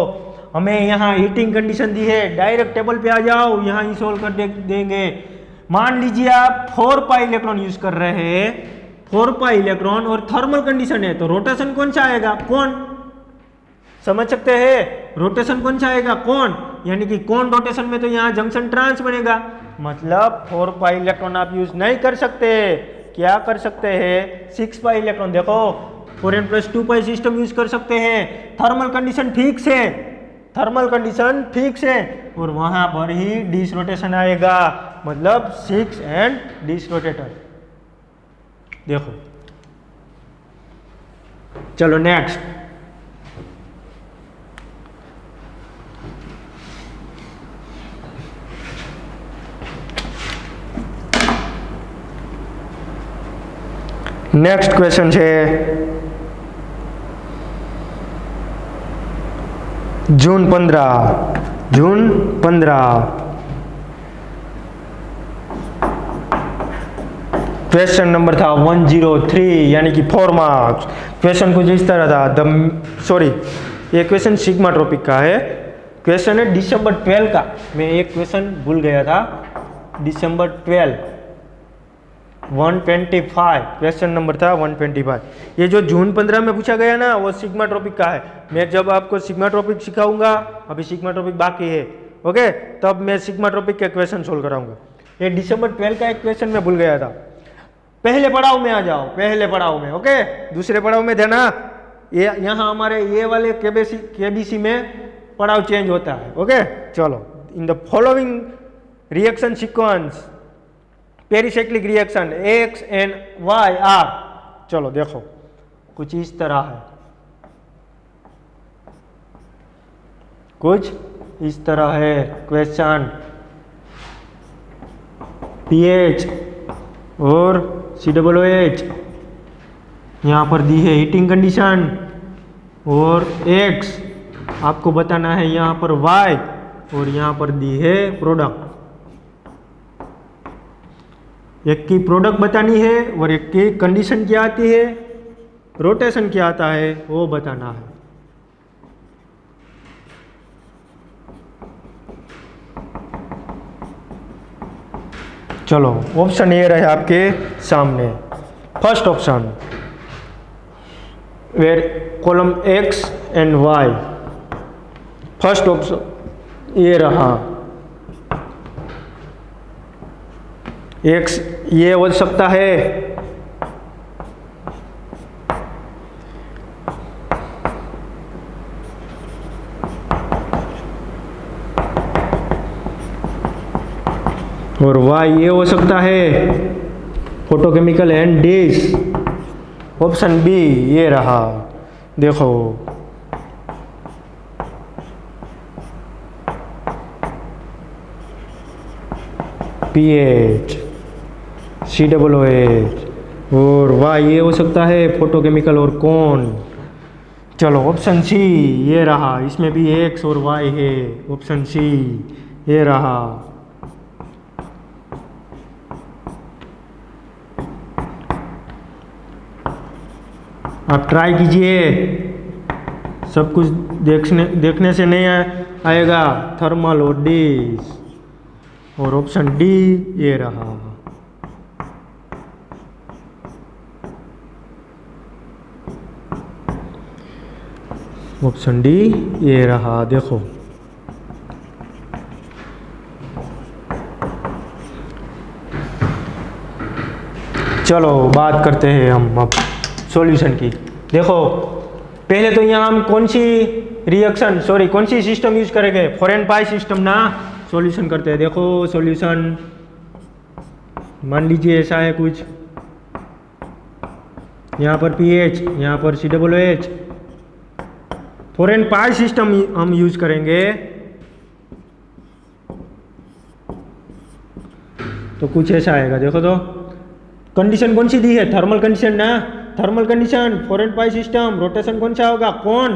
हमें यहाँ हीटिंग कंडीशन दी है, डायरेक्ट टेबल पे आ जाओ, यहाँ ही सोल्व कर देंगे। मान लीजिए आप 4 पाई इलेक्ट्रॉन यूज कर रहे हैं, 4 पाई इलेक्ट्रॉन और थर्मल कंडीशन है, तो रोटेशन कौन सा आएगा, कौन, समझ सकते हैं, रोटेशन कौन सा आएगा, कौन, यानी कि कौन रोटेशन में तो यहाँ जंक्शन ट्रांस बनेगा, मतलब 4 पाई इलेक्ट्रॉन आप यूज नहीं कर सकते। क्या कर सकते हैं, 6 पाई इलेक्ट्रॉन, देखो 4n+2 पाई सिस्टम यूज कर सकते हैं। थर्मल कंडीशन फिक्स है, थर्मल कंडीशन फिक्स है, और वहां पर ही डिस रोटेशन आएगा, मतलब 6 एंड डिस रोटेटर। देखो चलो नेक्स्ट, नेक्स्ट क्वेश्चन है जून 15 क्वेश्चन नंबर था 103, यानी कि 4 मार्क्स। क्वेश्चन कुछ इस तरह था, सॉरी ये क्वेश्चन सिग्माट्रोपिक का है, क्वेश्चन है दिसंबर 12 का, मैं एक क्वेश्चन भूल गया था, दिसंबर 12 125, क्वेश्चन नंबर था 125। ये जो जून 15 में पूछा गया ना, वो सिग्माट्रोपिक का है। मैं जब आपको सिग्माट्रोपिक सिखाऊंगा, अभी सिग्माट्रोपिक बाकी है, ओके, तब मैं सिग्माट्रोपिक के क्वेश्चन सोल्व कराऊंगा। ये दिसंबर 12 का एक क्वेश्चन मैं भूल गया था। पहले पड़ाव में आ जाओ, पहले पड़ाव में, ओके, दूसरे पड़ाव में देना, ये यहाँ हमारे ये वाले केबीसी में पड़ाव चेंज होता है, ओके। चलो, in the following reaction sequence pericyclic reaction X and Y are, चलो देखो कुछ इस तरह है, कुछ इस तरह है क्वेश्चन। pH और COOH यहाँ पर दी है हीटिंग कंडीशन, और X आपको बताना है यहाँ पर Y, और यहाँ पर दी है प्रोडक्ट। एक की प्रोडक्ट बतानी है और एक की कंडीशन क्या आती है, रोटेशन क्या आता है, वो बताना है। चलो ऑप्शन ये रहे आपके सामने, first option where column X and Y, first option ये रहा X, ये हो सकता है और वाई ये हो सकता है फोटोकेमिकल एंड डिस। ऑप्शन बी ये रहा, देखो पीएच COOH, और वाई ये हो सकता है फोटोकेमिकल और कौन। चलो ऑप्शन सी ये रहा, इसमें भी एक्स और वाई है। ऑप्शन सी ये रहा। आप ट्राई कीजिए, सब कुछ देखने से नहीं आएगा। थर्मल और डिस, और ऑप्शन डी ये रहा। ऑप्शन डी ये रहा, देखो चलो बात करते हैं हम अब सॉल्यूशन की। देखो पहले तो यहाँ हम कौन सी सिस्टम यूज करेंगे, 4n पाई सिस्टम ना सॉल्यूशन करते हैं। देखो सॉल्यूशन मान लीजिए ऐसा है कुछ, यहाँ पर पीएच, यहाँ पर COOH, 4n पाई सिस्टम हम यूज करेंगे। तो कुछ ऐसा आएगा, देखो तो कंडीशन कौन सी दी है, थर्मल कंडीशन ना, थर्मल कंडीशन 4n पाई सिस्टम, रोटेशन कौन सा होगा, कौन।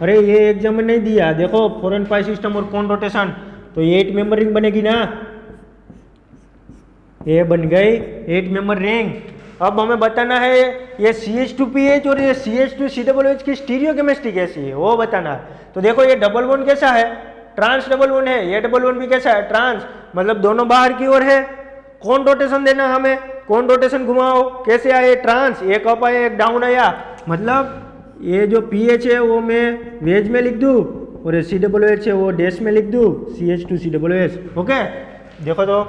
अरे ये एग्जाम में नहीं दिया, देखो 4n पाई सिस्टम और कौन रोटेशन, तो 8 मेंबर रिंग बनेगी ना, ये बन गई 8 मेंबर रिंग। अब हमें बताना है ये CH2PH और ये CH2COOH की स्टीरियो केमिस्ट्री कैसी है, वो बताना है। तो देखो ये डबल बॉन्ड कैसा है, ट्रांस डबल बॉन्ड है, ये डबल बॉन्ड भी कैसा है, ट्रांस, मतलब दोनों बाहर की ओर है। कौन रोटेशन देना हमें, कौन रोटेशन घुमाओ, कैसे आए, ट्रांस, एक अप आया एक डाउन आया, मतलब ये जो पीएच है वो मैं वेज में लिख दूँ और ये COOH है वो डैश में लिख दूँ, CH2COOH। ओके, देखो तो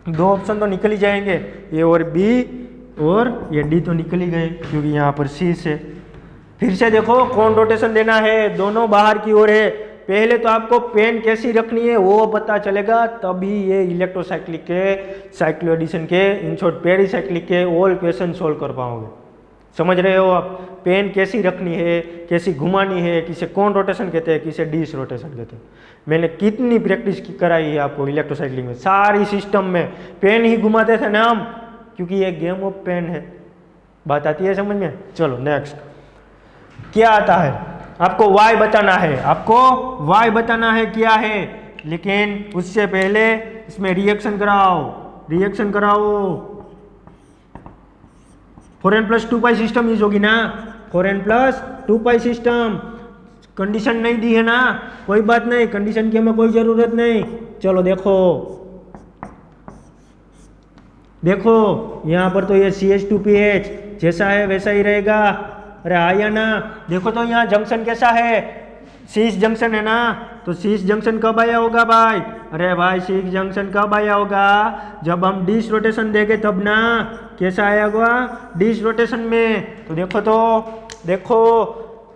दो ऑप्शन तो निकल ही जाएंगे, ए और बी, और ये डी तो निकल ही गए क्योंकि यहाँ पर सी से। फिर से देखो कौन रोटेशन देना है, दोनों बाहर की ओर है। पहले तो आपको पेन कैसी रखनी है वो पता चलेगा, तभी ये इलेक्ट्रोसाइक्लिक के, साइक्लो एडिशन के, इन शॉर्ट पेरीसाइक्लिक के ऑल क्वेश्चन सोल्व कर पाओगे। समझ रहे हो आप, पेन कैसी रखनी है, कैसी घुमानी है, किसे कौन रोटेशन कहते हैं, किसे डिस रोटेशन कहते हैं। मैंने कितनी प्रैक्टिस कराई है आपको इलेक्ट्रोसाइक्लिंग में, सारी सिस्टम में पेन ही घुमाते थे ना हम, क्योंकि ये गेम ऑफ पेन है। बात आती है समझ में। चलो नेक्स्ट क्या आता है, आपको y बताना है, आपको y बताना है क्या है, लेकिन उससे पहले इसमें रिएक्शन कराओ, रिएक्शन कराओ। 4n+2 पाई सिस्टम यूज होगी ना, 4n+2 पाई सिस्टम। कंडीशन नहीं दी है ना, कोई बात नहीं, कंडीशन की हमें कोई जरूरत नहीं। चलो देखो, देखो यहाँ पर तो ये CH2PH जैसा है वैसा ही रहेगा। अरे आया ना, देखो तो यहाँ जंक्शन कैसा है, शीश जंक्शन है ना, तो शीश जंक्शन कब आया होगा भाई, अरे भाई शीश जंक्शन कब आया होगा, जब हम डिस रोटेशन देंगे तब ना। कैसा आया होगा, डिस रोटेशन में। तो देखो तो देखो,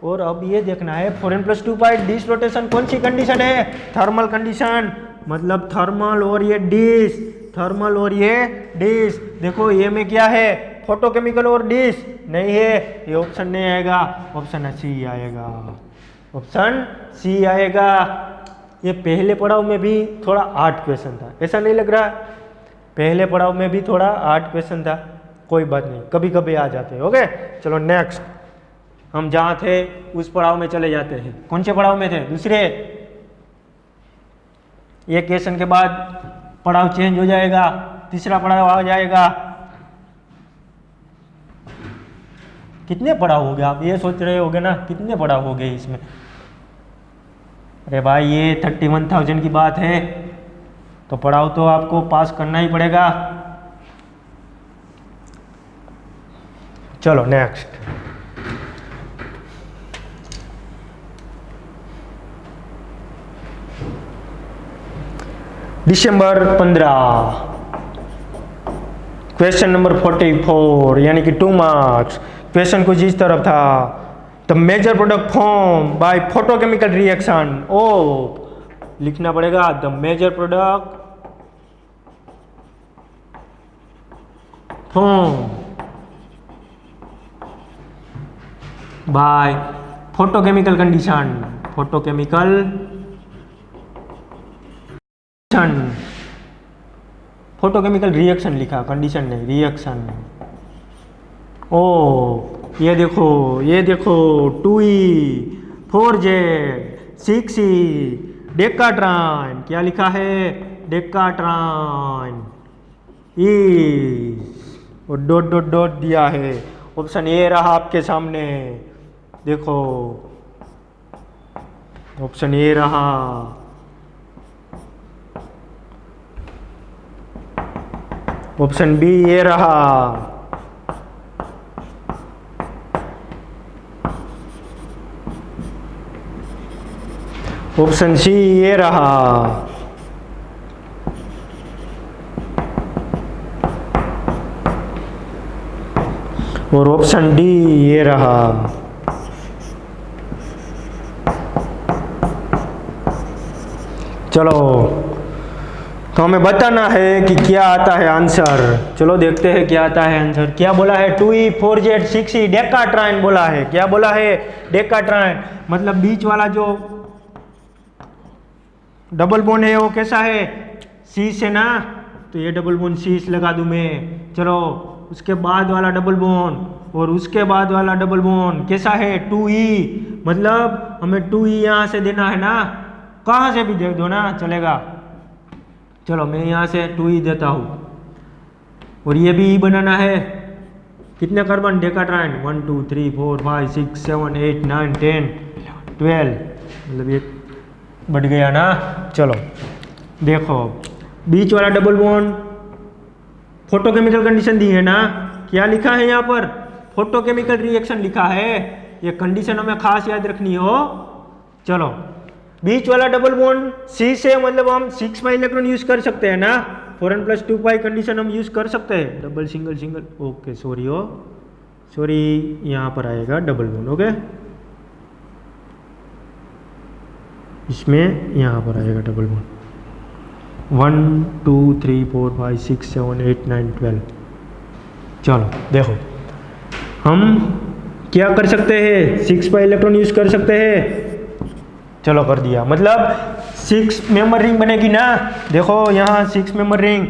और अब ये देखना है 4n+2 पाई डिस रोटेशन कौन सी कंडीशन है, थर्मल कंडीशन, मतलब थर्मल और ये डिस, थर्मल और ये डिस। देखो ये में क्या है, फोटोकेमिकल और डिस नहीं है, ये ऑप्शन नहीं आएगा, ऑप्शन सी आएगा, ऑप्शन सी आएगा। ये पहले पड़ाव में भी थोड़ा हार्ड क्वेश्चन था, ऐसा नहीं लग रहा, पहले पड़ाव में भी थोड़ा हार्ड क्वेश्चन था, कोई बात नहीं, कभी कभी आ जाते हैं। ओके चलो नेक्स्ट, हम जहाँ थे उस पड़ाव में चले जाते हैं। कौन से पड़ाव में थे, दूसरे। ये क्वेश्चन के बाद पड़ाव चेंज हो जाएगा, तीसरा पड़ाव आ जाएगा। कितने पड़ाव हो गए, आप ये सोच रहे होगे ना, कितने पड़ाव हो गए इसमें। अरे भाई ये 31,000 की बात है, तो पड़ाव तो आपको पास करना ही पड़ेगा। चलो नेक्स्ट, दिसंबर 15, क्वेश्चन नंबर 44, यानी कि 2 मार्क्स। क्वेश्चन कुछ इस तरफ था, the major product form by photochemical reaction. ओ लिखना पड़ेगा, the major product formed by photochemical condition. Photochemical condition. Photochemical reaction लिखा, कंडीशन नहीं, रिएक्शन। ओ ये देखो 2E 4Z 6E डेकाट्राइन, क्या लिखा है? डेकाट्राइन इज, और डॉट डॉट डॉट दिया है। ऑप्शन ए रहा आपके सामने, देखो ऑप्शन ए रहा। ऑप्शन बी ये रहा। ऑप्शन सी ये रहा। और ऑप्शन डी ये रहा। चलो, तो हमें बताना है कि क्या आता है आंसर। चलो देखते हैं क्या आता है आंसर। क्या बोला है? 2E 4Z 6E डेकाट्राइन बोला है। क्या बोला है? डेकाट्राइन। मतलब बीच वाला जो डबल बॉन्ड है वो कैसा है? सी से ना, तो ये डबल बॉन्ड सी लगा दूं मैं। चलो, उसके बाद वाला डबल बॉन्ड और उसके बाद वाला डबल बॉन्ड कैसा है? 2E। मतलब हमें 2E यहाँ से देना है ना, कहाँ से भी दे दो ना चलेगा। चलो मैं यहाँ से 2E देता हूँ, और ये भी E बनाना है। कितने कार्बन? डेकाट्राइन 1 2 3 4 5 6 7 8 9 10 12, मतलब ये बढ़ गया ना। चलो देखो, बीच वाला डबल बॉन्ड फोटोकेमिकल कंडीशन दी है ना। क्या लिखा है यहाँ पर? फोटोकेमिकल रिएक्शन लिखा है। ये कंडीशन हमें खास याद रखनी हो। चलो, बीच वाला डबल बॉन्ड सी से, मतलब हम 6 पाई इलेक्ट्रॉन यूज कर सकते हैं ना। 4n + 2 पाई कंडीशन हम यूज कर सकते हैं। Double single single, okay sorry यहाँ पर आएगा डबल बॉन्ड। ओके, इसमें यहाँ पर आएगा डबल बॉन्ड। 1 2 3 4 5 6 7 8 9 12। चलो देखो, हम क्या कर सकते हैं? 6 पाई इलेक्ट्रॉन यूज कर सकते हैं। चलो कर दिया, मतलब 6 मेंबर रिंग बनेगी ना। देखो यहाँ 6 मेंबर रिंग,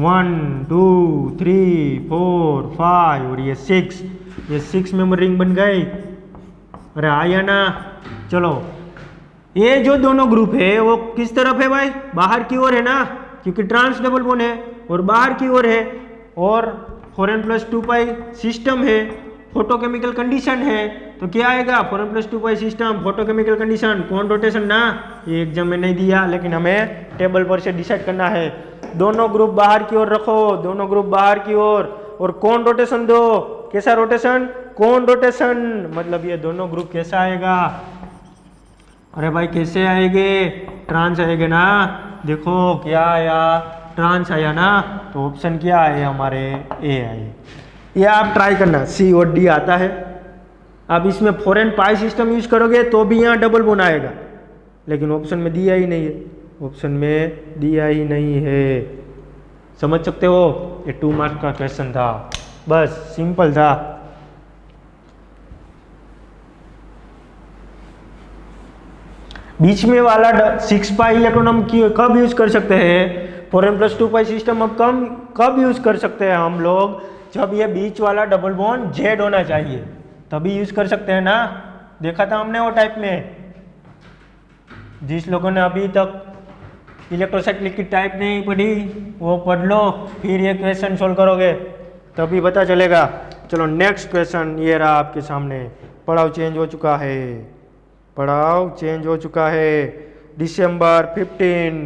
1 2 3 4 5 और ये 6, ये 6 मेंबर रिंग बन गई। अरे आया ना। चलो, ये जो दोनों ग्रुप है वो किस तरफ है भाई? बाहर की ओर है ना, क्योंकि ट्रांस डबल बॉन्ड है और बाहर की ओर है, और 4n + 2 पाई सिस्टम है, फोटोकेमिकल कंडीशन है। तो क्या आएगा? 4n + 2 pi system, photochemical condition, कौन रोटेशन ना। ये एग्जाम में नहीं दिया, लेकिन हमें टेबल पर से डिसाइड करना है। दोनों ग्रुप बाहर की ओर रखो, दोनों ग्रुप बाहर की ओर, और कौन रोटेशन दो? कैसा रोटेशन? कौन रोटेशन। मतलब ये दोनों ग्रुप कैसा आएगा? अरे भाई कैसे आएंगे? ट्रांस आएंगे ना। देखो क्या आया? ट्रांस आया ना। तो ऑप्शन क्या आए हमारे? ए आए। ये आप ट्राई करना, सी और डी आता है। अब इसमें 4n पाई सिस्टम यूज करोगे तो भी यहाँ डबल बॉन्ड आएगा, लेकिन ऑप्शन में दिया ही नहीं है। ऑप्शन में दिया ही नहीं है, समझ सकते हो। ये 2 मार्क्स का क्वेश्चन था, बस सिंपल था। बीच में वाला 6 पाई इलेक्ट्रॉन हम कब यूज कर सकते हैं? 4n + 2 पाई सिस्टम अब कब यूज कर सकते हैं हम लोग? जब ये बीच वाला डबल बॉन्ड जेड होना चाहिए, तभी यूज कर सकते हैं ना। देखा था हमने वो टाइप में। जिस लोगों ने अभी तक इलेक्ट्रोसाइक्लिक की टाइप नहीं पढ़ी वो पढ़ लो, फिर ये क्वेश्चन सोल्व करोगे तभी पता चलेगा। चलो नेक्स्ट क्वेश्चन ये रहा आपके सामने। पड़ाव चेंज हो चुका है, पड़ाव चेंज हो चुका है। दिसंबर 15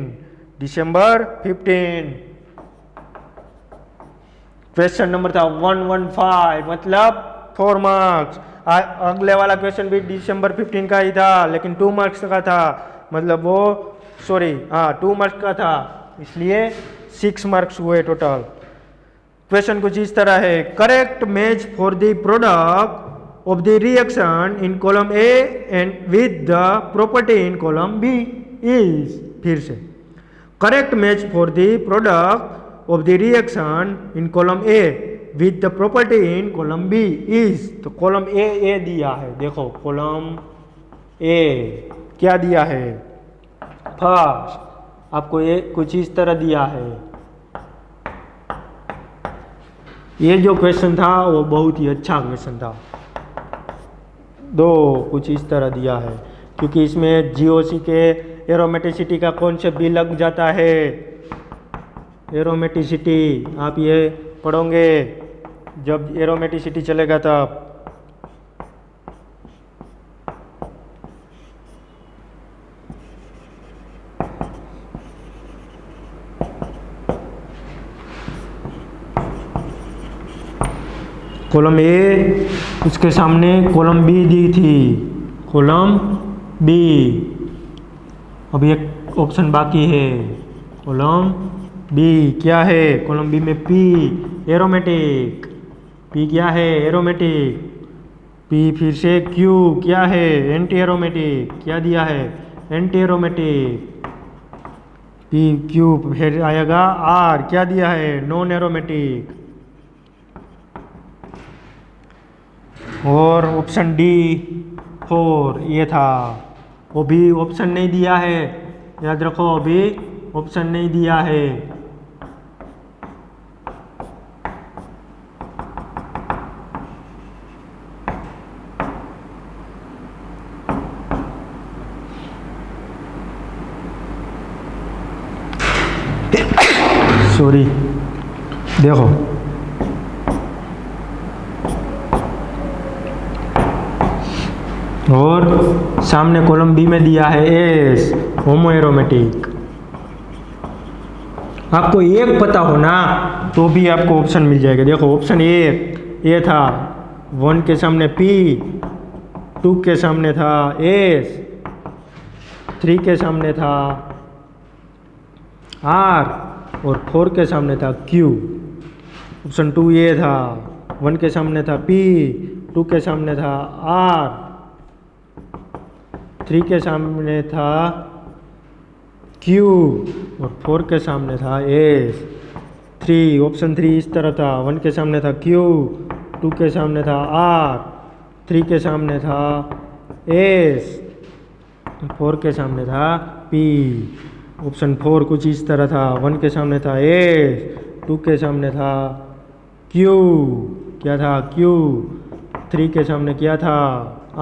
क्वेश्चन नंबर था 115, मतलब 4 मार्क्स। अगले वाला क्वेश्चन भी दिसंबर 15 का ही था, लेकिन 2 मार्क्स का था। मतलब वो 2 मार्क्स का था, इसलिए 6 मार्क्स हुए टोटल। क्वेश्चन कुछ इस तरह है। Correct match for the product of the reaction in column A and with the property in column B is. फिर से, correct match for the product of the reaction in column A with the property in column B is, तो column A दिया है, देखो column A क्या दिया है, first आपको ये कुछ इस तरह दिया है। ये जो क्वेश्चन था वो बहुत ही अच्छा क्वेश्चन था, दो कुछ इस तरह दिया है, क्योंकि इसमें जीओसी के एरोमेटिसिटी का कॉन्सेप्ट भी लग जाता है। एरोमेटिसिटी आप ये पढ़ोगे जब एरोमेटिसिटी चलेगा तब। कॉलम ए, उसके सामने कॉलम बी दी थी, कॉलम बी। अब एक ऑप्शन बाकी है, कॉलम बी क्या है, कॉलम बी में पी एरोमेटिक, पी क्या है एरोमेटिक, पी फिर से क्यू क्या है एंटी एरोमेटिक, क्या दिया है एंटी एरोमेटिक, पी क्यू फिर आएगा आर क्या दिया है नॉन एरोमेटिक। और ऑप्शन डी 4 ये था, वो भी ऑप्शन नहीं दिया है, याद रखो अभी ऑप्शन नहीं दिया है। सॉरी, देखो और सामने कॉलम बी में दिया है एस होमो एरोमेटिक। आपको एक पता हो ना तो भी आपको ऑप्शन मिल जाएगा। देखो ऑप्शन ए था, 1 के सामने पी, 2 के सामने था एस, 3 के सामने था आर और 4 के सामने था क्यू। ऑप्शन 2 ये था, 1 के सामने था पी, 2 के सामने था आर, 3 के सामने था क्यू और 4 के सामने था एस। 3 ऑप्शन 3 इस तरह था, 1 के सामने था क्यू, 2 के सामने था आर, 3 के सामने था एस, 4 के सामने था पी। ऑप्शन 4 कुछ इस तरह था, 1 के सामने था एस, 2 के सामने था क्यू, क्या था क्यू, 3 के सामने क्या था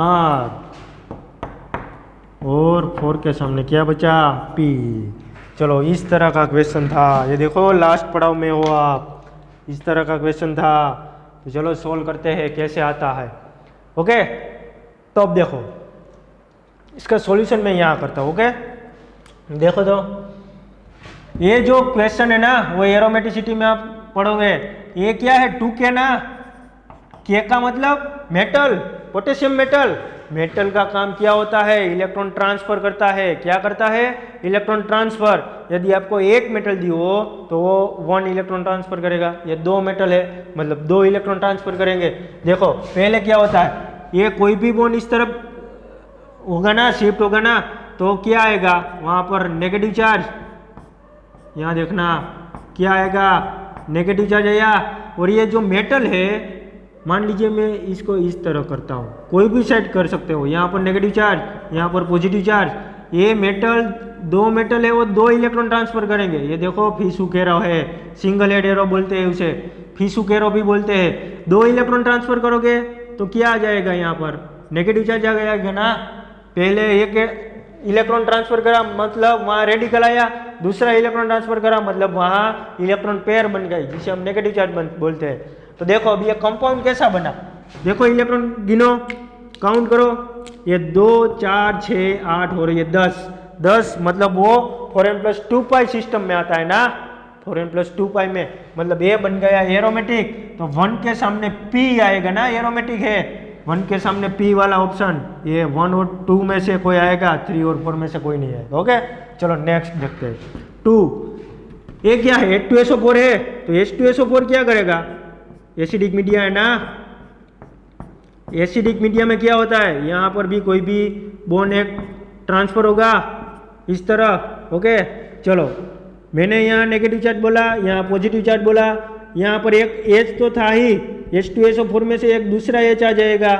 आर और 4 के सामने क्या बचा पी। चलो इस तरह का क्वेश्चन था, ये देखो लास्ट पड़ाव में हो आप, इस तरह का क्वेश्चन था। तो चलो सोल्व करते हैं कैसे आता है। ओके, तो अब देखो इसका सॉल्यूशन मैं यहाँ करता हूँ। ओके, देखो तो ये जो क्वेश्चन है ना वो एरोमेटिसिटी में आप पढ़ोगे, ये क्या है 2K ना, के का मतलब मेटल, पोटेशियम मेटल। मेटल का काम क्या होता है, इलेक्ट्रॉन ट्रांसफर करता है। क्या करता है इलेक्ट्रॉन ट्रांसफर। यदि आपको एक मेटल दी हो तो वो 1 इलेक्ट्रॉन ट्रांसफर करेगा, ये 2 मेटल है मतलब 2 इलेक्ट्रॉन ट्रांसफर करेंगे। देखो पहले क्या होता है, ये कोई भी बॉन्ड इस तरफ होगा ना, शिफ्ट होगा ना, तो क्या आएगा वहाँ पर नेगेटिव चार्ज, यहाँ देखना क्या आएगा नेगेटिव चार्ज आया। और ये जो मेटल है मान लीजिए मैं इसको इस तरह करता हूँ, कोई भी सेट कर सकते हो, यहाँ पर नेगेटिव चार्ज, यहाँ पर पॉजिटिव चार्ज। ये मेटल 2 मेटल है वो 2 इलेक्ट्रॉन ट्रांसफर करेंगे। ये देखो फिशुकेरो है, सिंगल हेड एरो बोलते हैं उसे, फिशुकेरो भी बोलते हैं। 2 इलेक्ट्रॉन ट्रांसफर करोगे तो क्या आ जाएगा, यहाँ पर नेगेटिव चार्ज आ जाएगा ना। पहले एक इलेक्ट्रॉन ट्रांसफर करा मतलब वहाँ रेडिकल आया, दूसरा इलेक्ट्रॉन ट्रांसफर करा मतलब वहाँ इलेक्ट्रॉन पेयर बन गई, जिसे हम नेगेटिव चार्ज बोलते हैं। तो देखो अभी ये कंपाउंड कैसा बना, देखो इलेक्ट्रॉन गिनो, काउंट करो, ये 2 4 6 8 और ये 10 मतलब वो 4n+2π सिस्टम में आता है ना, 4n+2π में मतलब ये बन गया एरोमेटिक। तो 1 के सामने P आएगा ना, एरोमेटिक है। 1 के सामने P वाला ऑप्शन, ये 1 और 2 में से कोई आएगा, 3 और 4 में से कोई नहीं आएगा। ओके चलो नेक्स्ट देखते हैं। 2 ये क्या है H2SO4 है, तो H2SO4 क्या करेगा, एसिडिक मीडिया है ना। एसिडिक मीडिया में क्या होता है, यहाँ पर भी कोई भी बॉन्ड एक ट्रांसफर होगा इस तरह। ओके चलो मैंने यहाँ नेगेटिव चार्ज बोला, यहाँ पॉजिटिव चार्ज बोला, यहाँ पर एक H तो था ही, H2SO4 में से एक दूसरा H आ जाएगा।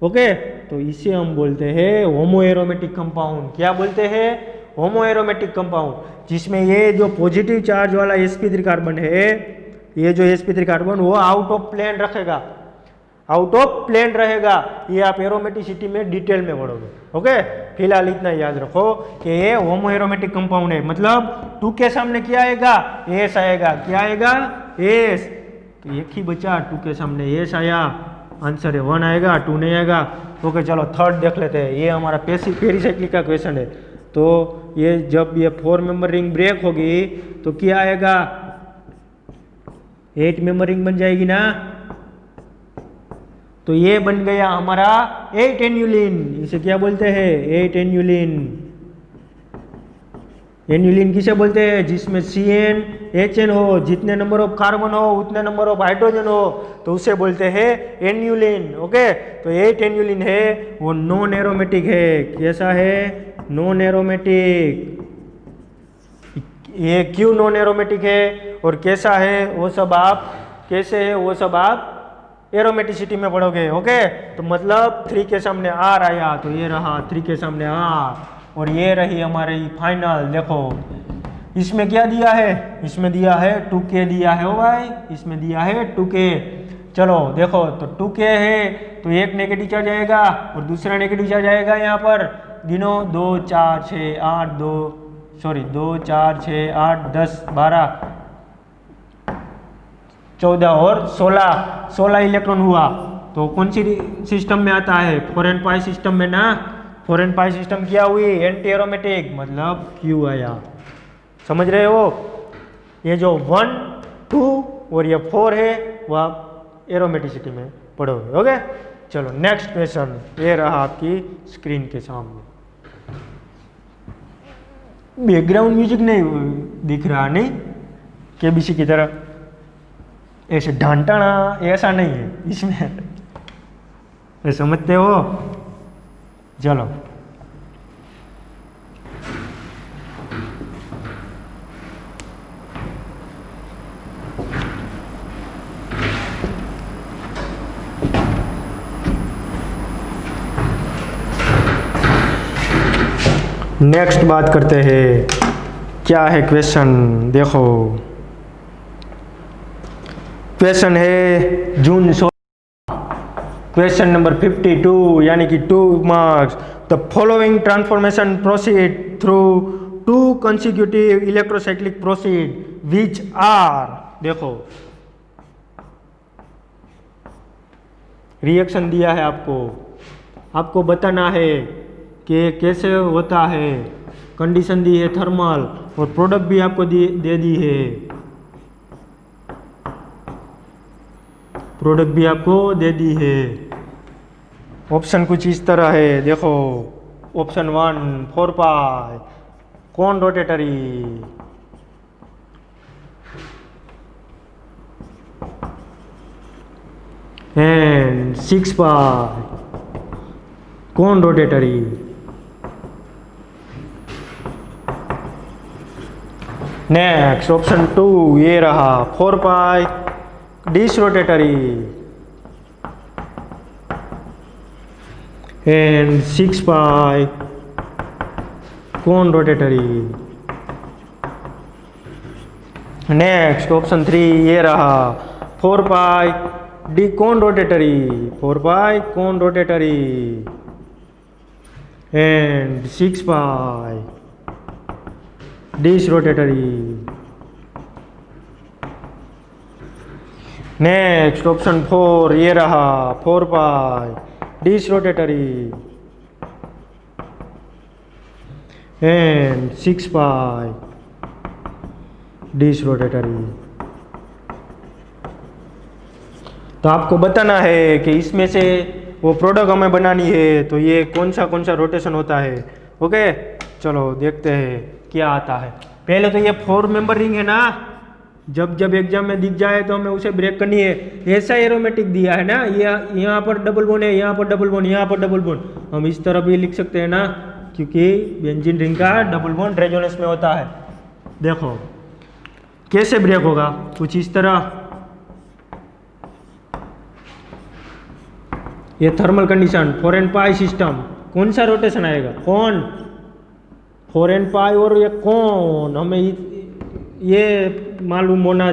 ओके, तो इसे हम बोलते हैं होमो एरोमेटिक कंपाउंड। क्या बोलते हैं? होमो एरोमेटिक कंपाउंड, जिसमें ये जो पॉजिटिव चार्ज वाला sp3 कार्बन है, ये जो sp3 कार्बन वो आउट ऑफ प्लेन रखेगा, आउट ऑफ प्लेन रहेगा। ये आप एरोमेटिसिटी में डिटेल में पढ़ोगे। ओके, फिलहाल इतना याद रखो कि ये होमो एरोमेटिक कंपाउंड है, मतलब 2 के सामने क्या आएगा? एस आएगा। क्या आएगा? एस। तो एक ही बचा, 2 के सामने एस आया, आंसर है 1 आएगा, 2 नहीं आएगा। ओके, चलो थर्ड देख लेते हैं। ये हमारा पेरिसाइक्लिक का क्वेश्चन है। तो ये जब ये 4 मेंबर रिंग ब्रेक होगी तो क्या आएगा? 8 मेंबर रिंग बन जाएगी ना। तो ये बन गया हमारा 8 एन्युलिन। इसे क्या बोलते हैं? 8 एन्युलिन। एन्युलिन किसे बोलते हैं? जिसमें CN HN हो, जितने नंबर ऑफ कार्बन हो उतने नंबर ऑफ हाइड्रोजन हो, तो उसे बोलते हैं एन्युलिन। ओके, तो 8 एन्युलिन है वो नॉन एरोमेटिक है। कैसा है? Non aromatic. ये क्यों नॉन एरोमेटिक है और कैसा है वो सब आप, कैसे है वो सब आप एरोमेटिसिटी में पढ़ोगे। ओके, तो मतलब 3 के सामने R आया, तो ये रहा 3 के सामने R, और ये रही हमारी फाइनल। देखो इसमें क्या दिया है? इसमें दिया है 2K दिया है। ओ भाई, इसमें दिया है 2K। चलो देखो, तो 2K है तो एक नेगेटिव चार्ज आएगा और दूसरा नेगेटिव चार्ज आएगा। यहाँ पर गिनो 2 4 6 8 2 4 6 8 10 12 14 और 16 इलेक्ट्रॉन हुआ। तो कौन सी सिस्टम में आता है? 4n सिस्टम में ना। 4n सिस्टम क्या हुई? एंटी एरोमेटिक, मतलब Q आया। समझ रहे हो? ये जो 1 2 और ये 4 है वह आप एरोमेटिसिटी में पढ़ोगे। ओके, चलो नेक्स्ट क्वेश्चन। ये रहा आपकी स्क्रीन के सामने। बैकग्राउंड म्यूजिक नहीं दिख रहा, नहीं KBC की तरह ऐसे ढांटाना ऐसा नहीं है इसमें, ये समझते हो? चलो नेक्स्ट बात करते हैं। क्या है क्वेश्चन? देखो क्वेश्चन है जून 16, क्वेश्चन नंबर 52, यानी कि 2 marks. The following transformation proceed through 2 consecutive electrocyclic proceed which are. देखो रिएक्शन दिया है आपको बताना है कि कैसे होता है। कंडीशन दी है थर्मल और प्रोडक्ट भी आपको दे दी है, प्रोडक्ट भी आपको दे दी है। ऑप्शन कुछ इस तरह है। देखो option 1 4 pi conrotatory, and 6 पाई कौन रोटेटरी। नेक्स्ट ऑप्शन 2 ये रहा 4 पाई डिश रोटेटरी एंड 6 पाई कौन रोटेटरी। नेक्स्ट ऑप्शन 3 ये रहा 4 पाई डी कौन rotatory, 4 pi conrotatory and 6 pi disrotatory. Next option 4 ये रहा 4 pi disrotatory and 6 pi disrotatory. तो आपको बताना है कि इसमें से वो प्रोडक्ट हमें बनानी है, तो ये कौन सा रोटेशन होता है। ओके चलो देखते हैं क्या आता है। पहले तो ये 4 मेंबर रिंग है ना, जब एग्जाम में दिख जाए तो हमें उसे ब्रेक करनी है। ऐसा एरोमेटिक दिया है ना, ये यहाँ पर डबल बॉन्ड है, यहाँ पर डबल बॉन्ड, यहाँ पर डबल बॉन्ड, हम इस तरह भी लिख सकते हैं ना, क्योंकि बेंजीन रिंग का डबल बॉन्ड रेजोनेंस में होता है। देखो कैसे ब्रेक होगा? कुछ इस तरह। ये thermal condition 4 and pi system, कौन सा रोटेशन आएगा? कौन? 4 एंड पाई और ये कौन? हमें ये मालूम होना,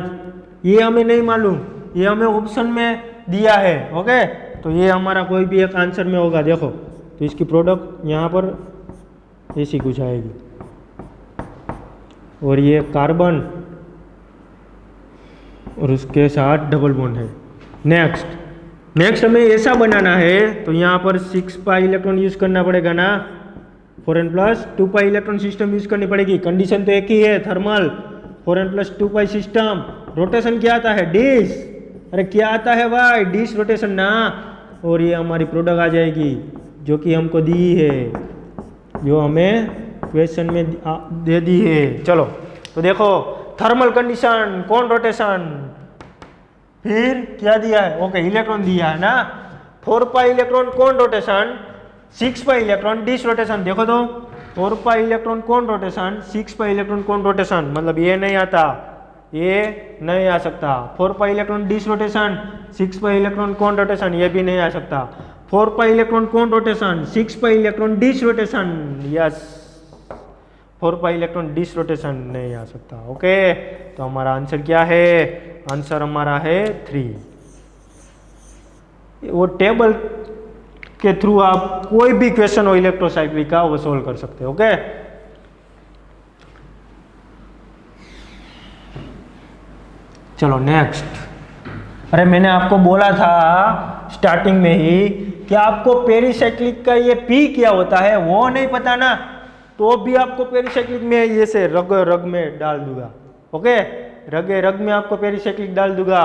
ये हमें नहीं मालूम, ये हमें ऑप्शन में दिया है। ओके, तो ये हमारा कोई भी एक आंसर में होगा। देखो तो इसकी प्रोडक्ट यहाँ पर ऐसी कुछ आएगी, और ये कार्बन और उसके साथ डबल बॉन्ड है। नेक्स्ट हमें ऐसा बनाना है, तो यहाँ पर 6 पाई इलेक्ट्रॉन यूज करना पड़ेगा ना, 4n plus 2 pi electron system use करनी पड़ेगी। कंडीशन तो एक ही है, thermal 4n plus 2 pi system. Rotation क्या आता है? डिश। अरे क्या आता है भाई? डिश रोटेशन ना। और ये हमारी प्रोडक्ट आ जाएगी जो कि हमको दी है, जो हमें क्वेश्चन में दे दी है। चलो तो देखो, थर्मल कंडीशन कौन रोटेशन, फिर क्या दिया है? ओके, इलेक्ट्रॉन दिया है ना। 4 पाई इलेक्ट्रॉन कौन rotation, 6 pi electron dish rotation. देखो तो 4 पाई इलेक्ट्रॉन कौन रोटेशन, 6 पाई इलेक्ट्रॉन कौन रोटेशन, मतलब ये नहीं आता, ये नहीं आ सकता। 4 pi electron dish rotation, 6 pi electron कौन रोटेशन, ये भी नहीं आ सकता। 4 पाई इलेक्ट्रॉन कौन rotation, 6 pi electron dish rotation, yes 4 pi electron dish rotation नहीं आ सकता। ओके, तो हमारा आंसर क्या है? आंसर हमारा है 3। वो टेबल के थ्रू आप कोई भी क्वेश्चन हो इलेक्ट्रोसाइक्लिक का वो सोल्व कर सकते हो। ओके, चलो नेक्स्ट। अरे मैंने आपको बोला था स्टार्टिंग में ही कि आपको पेरिसाइक्लिक का ये पी क्या होता है वो नहीं पता ना, तो भी आपको पेरिसाइक्लिक में ये से रग में डाल दूंगा। ओके, रग में आपको पेरिसाइक्लिक डाल दूंगा।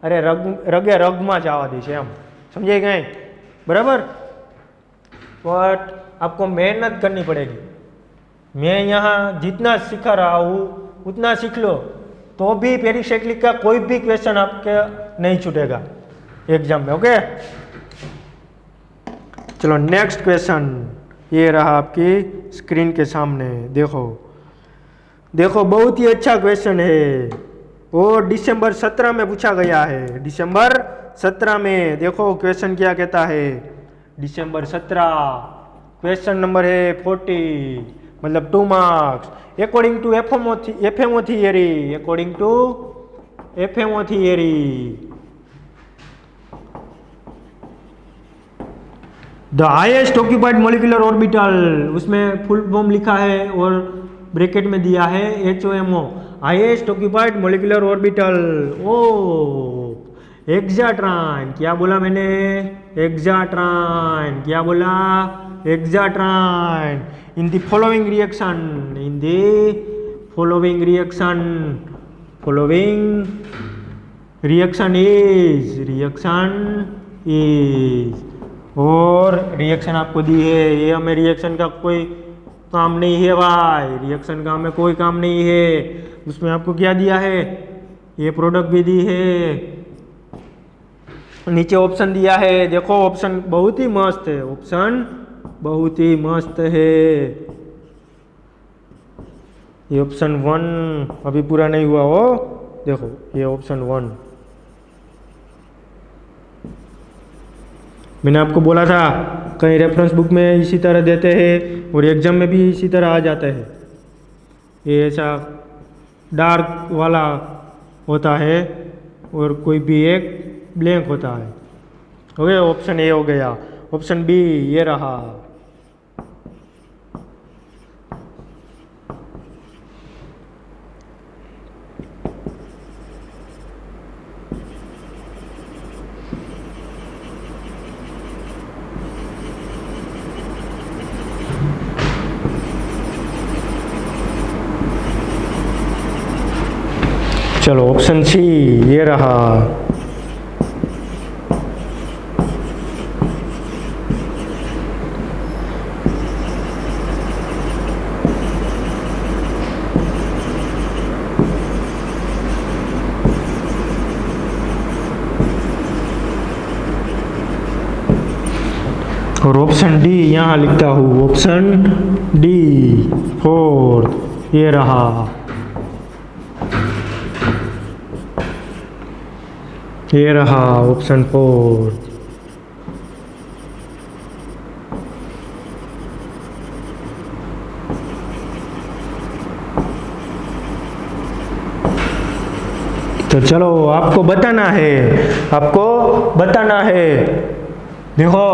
अरे रग में जावा दीजिए, हम समझे गए बराबर। बट आपको मेहनत करनी पड़ेगी। मैं यहाँ जितना सिखा रहा हूँ उतना सीख लो, तो भी पेरिसाइक्लिक का कोई भी क्वेश्चन आपके नहीं छूटेगा एग्जाम में। ओके, चलो नेक्स्ट क्वेश्चन ये रहा आपकी स्क्रीन के सामने। देखो बहुत ही अच्छा क्वेश्चन है, वो दिसंबर 17 में पूछा गया है। दिसंबर 17 में देखो क्वेश्चन क्या कहता है। दिसंबर 17 क्वेश्चन नंबर है 40, मतलब 2 marks. According to FMO theory, according to FMO theory, the highest occupied molecular orbital, उसमें फुल फॉर्म लिखा है और ब्रैकेट में दिया है HOMO, highest occupied molecular orbital. ओ एक्साट्राइन, क्या बोला मैंने? एक्साट्राइन, क्या बोला? Hexatriene. In the following reaction, in the following reaction is, और रिएक्शन आपको दी है। ये हमें रिएक्शन का कोई काम नहीं है भाई, रिएक्शन का हमें कोई काम नहीं है। उसमें आपको क्या दिया है? ये प्रोडक्ट भी दी है, नीचे ऑप्शन दिया है। देखो ऑप्शन बहुत ही मस्त है, ऑप्शन बहुत ही मस्त है। ये ऑप्शन 1 अभी पूरा नहीं हुआ हो, देखो ये ऑप्शन 1 मैंने आपको बोला था कहीं रेफरेंस बुक में इसी तरह देते हैं और एग्जाम में भी इसी तरह आ जाता है। ये ऐसा डार्क वाला होता है और कोई भी एक ब्लैंक होता है। ओके, ऑप्शन ए हो गया। ऑप्शन बी ये रहा। चलो ऑप्शन सी ये रहा। और ऑप्शन डी यहाँ लिखता हूँ, ऑप्शन डी 4 ये रहा। ये रहा ऑप्शन 4। तो चलो आपको बताना है, आपको बताना है। देखो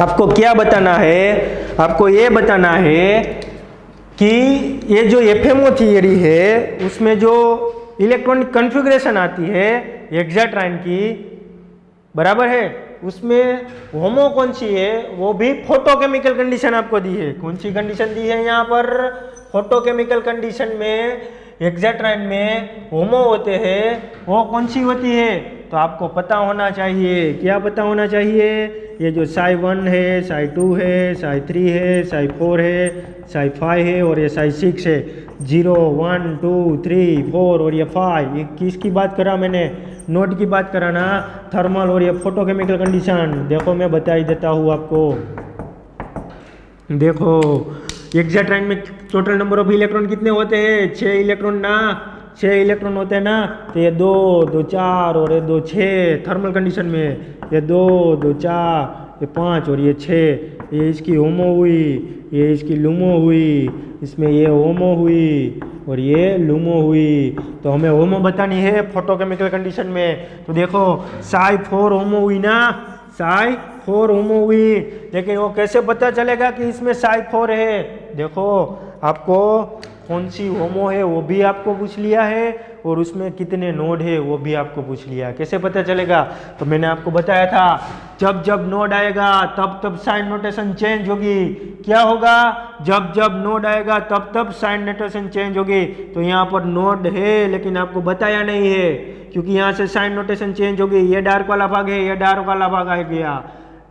आपको क्या बताना है, आपको ये बताना है कि ये जो एफएमओ थियरी है उसमें जो इलेक्ट्रॉनिक कॉन्फ़िगरेशन आती है एक्साट्राइन की, बराबर है, उसमें होमो कौन सी है, वो भी फोटोकेमिकल कंडीशन आपको दी है। कौन सी कंडीशन दी है यहाँ पर? फोटोकेमिकल कंडीशन में एक्साट्राइन में होमो होते हैं, वो कौन सी होती है? तो आपको पता होना चाहिए। क्या पता होना चाहिए? ये जो psi1 है, psi2 है, psi3 है, psi4 है, psi5 है और ये psi6 है। 0 1 2 3 4 और ये 5, ये किसकी बात करा मैंने? नोड की बात करा ना, थर्मल और ये फोटोकेमिकल कंडीशन। देखो मैं बता ही देता हूँ आपको। देखो एक्साट्राइन में टोटल नंबर ऑफ इलेक्ट्रॉन कितने होते हैं? 6 इलेक्ट्रॉन ना, 6 इलेक्ट्रॉन होते हैं ना। तो ये 2 2 4 और ये 2 6 थर्मल कंडीशन में, ये 2 2 4 ये 5 और ये 6, ये इसकी होमो हुई, ये इसकी लूमो हुई, इसमें ये होमो हुई और ये लूमो हुई। तो हमें होमो बतानी है फोटोकेमिकल कंडीशन में। तो देखो psi4 होमो हुई ना, psi4 होमो हुई, लेकिन वो कैसे पता चलेगा कि इसमें psi4 है? देखो आपको कौन सी होमो है वो भी आपको पूछ लिया है और उसमें कितने नोड है वो भी आपको पूछ लिया। कैसे पता चलेगा? तो मैंने आपको बताया था जब जब नोड आएगा तब तब साइन नोटेशन चेंज होगी। क्या होगा? जब जब नोड आएगा तब तब साइन नोटेशन चेंज होगी। तो यहाँ पर नोड है लेकिन आपको बताया नहीं है क्योंकि यहाँ से साइन नोटेशन चेंज होगी। ये डार्क वाला भाग है, ये डार्क वाला भाग आ गया,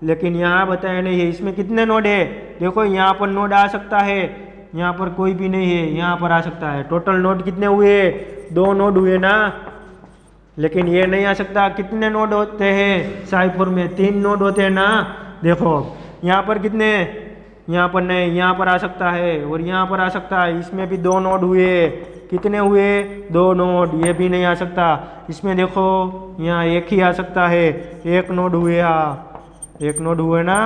लेकिन यहाँ बताया नहीं है। इसमें कितने नोड है? देखो यहाँ पर नोड आ सकता है, यहाँ पर कोई भी नहीं है, यहाँ पर आ सकता है। टोटल नोड कितने हुए? 2 नोड हुए ना, लेकिन ये नहीं आ सकता। कितने नोड होते हैं psi4 में? 3 नोड होते हैं ना। देखो यहाँ पर कितने? यहाँ पर नहीं, यहाँ पर आ सकता है और यहाँ पर आ सकता है। इसमें भी 2 नोड हुए। कितने हुए? 2 नोड। ये भी नहीं आ सकता। इसमें देखो यहाँ एक ही आ सकता है, 1 नोड हुए, 1 नोड हुए ना,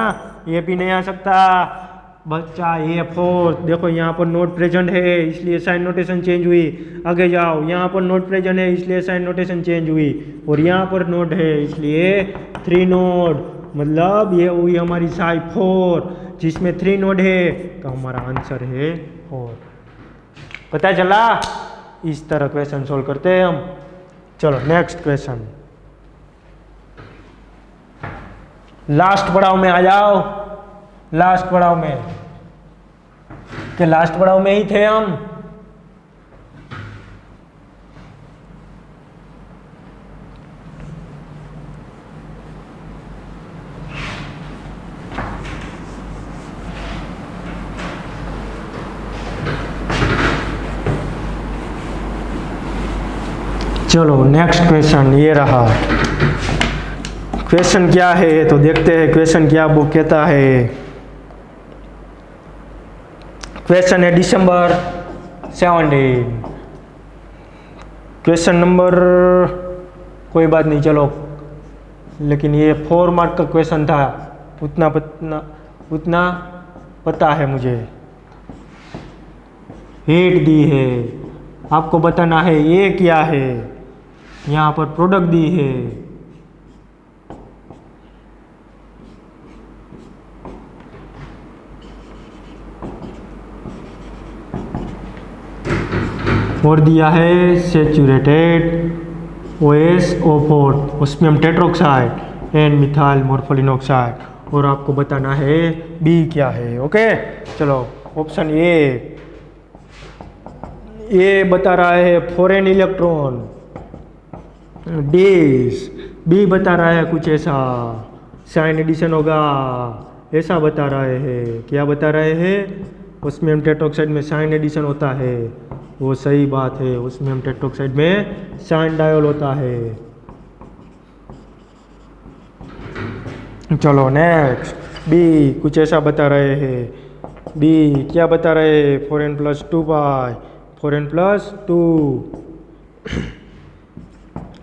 ये भी नहीं आ सकता बच्चा। ये 4 देखो यहाँ पर नोड प्रेजेंट है इसलिए साइन नोटेशन चेंज हुई। आगे जाओ, यहाँ पर नोड प्रेजेंट है इसलिए साइन नोटेशन चेंज हुई और यहाँ पर नोड है इसलिए 3 नोड, मतलब ये हुई हमारी psi4 जिसमें 3 नोड है। तो हमारा आंसर है 4। पता चला? इस तरह क्वेश्चन सोल्व करते हैं हम। चलो नेक्स्ट क्वेश्चन, लास्ट पड़ाव में आ जाओ। लास्ट पड़ाव में, के लास्ट पड़ाव में ही थे हम। चलो नेक्स्ट क्वेश्चन ये रहा। क्वेश्चन क्या है तो देखते हैं क्वेश्चन क्या बुक कहता है। क्वेश्चन है December 17। क्वेश्चन नंबर कोई बात नहीं, चलो, लेकिन ये 4 मार्क का क्वेश्चन था, उतना पता है मुझे। हीट दी है, आपको बताना है ये क्या है। यहाँ पर प्रोडक्ट दी है, और दिया है saturated OSO4 osmium tetroxide and methyl morpholine oxide, और आपको बताना है बी क्या है। ओके चलो, ऑप्शन ए बता रहा है फॉरेन इलेक्ट्रॉन डेस, बी बता रहा है कुछ ऐसा साइन एडिशन होगा, ऐसा बता रहे हैं। क्या बता रहे हैं? ऑस्मियम टेट्रोक्साइड में साइन एडिशन होता है, वो सही बात है। ऑस्मियम टेट्रोक्साइड में साइन डायोल होता है। चलो नेक्स्ट, बी कुछ ऐसा बता रहे हैं। बी क्या बता रहे हैं? 4n+2 पाई, 4n+2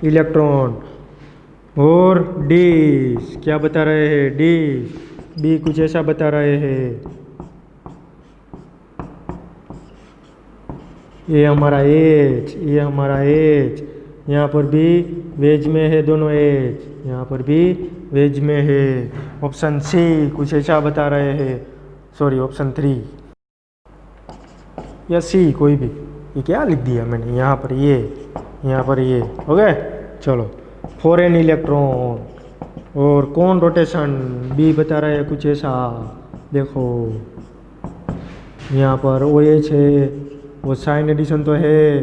इलेक्ट्रॉन और डिश क्या बता रहे हैं, डिश बी कुछ ऐसा बता रहे हैं। ये हमारा एच, ये हमारा एच, यहाँ पर भी वेज में है दोनों एच, यहाँ पर भी वेज में है। ऑप्शन सी कुछ ऐसा बता रहे हैं, सॉरी ऑप्शन 3 या सी कोई भी। ये क्या लिख दिया मैंने, यहाँ पर ये, यहाँ पर ये, ओके चलो। फॉरेन इलेक्ट्रॉन और कौन रोटेशन, बी बता रहे हैं कुछ ऐसा। देखो यहाँ पर ओ एच है, वो साइन एडिशन तो है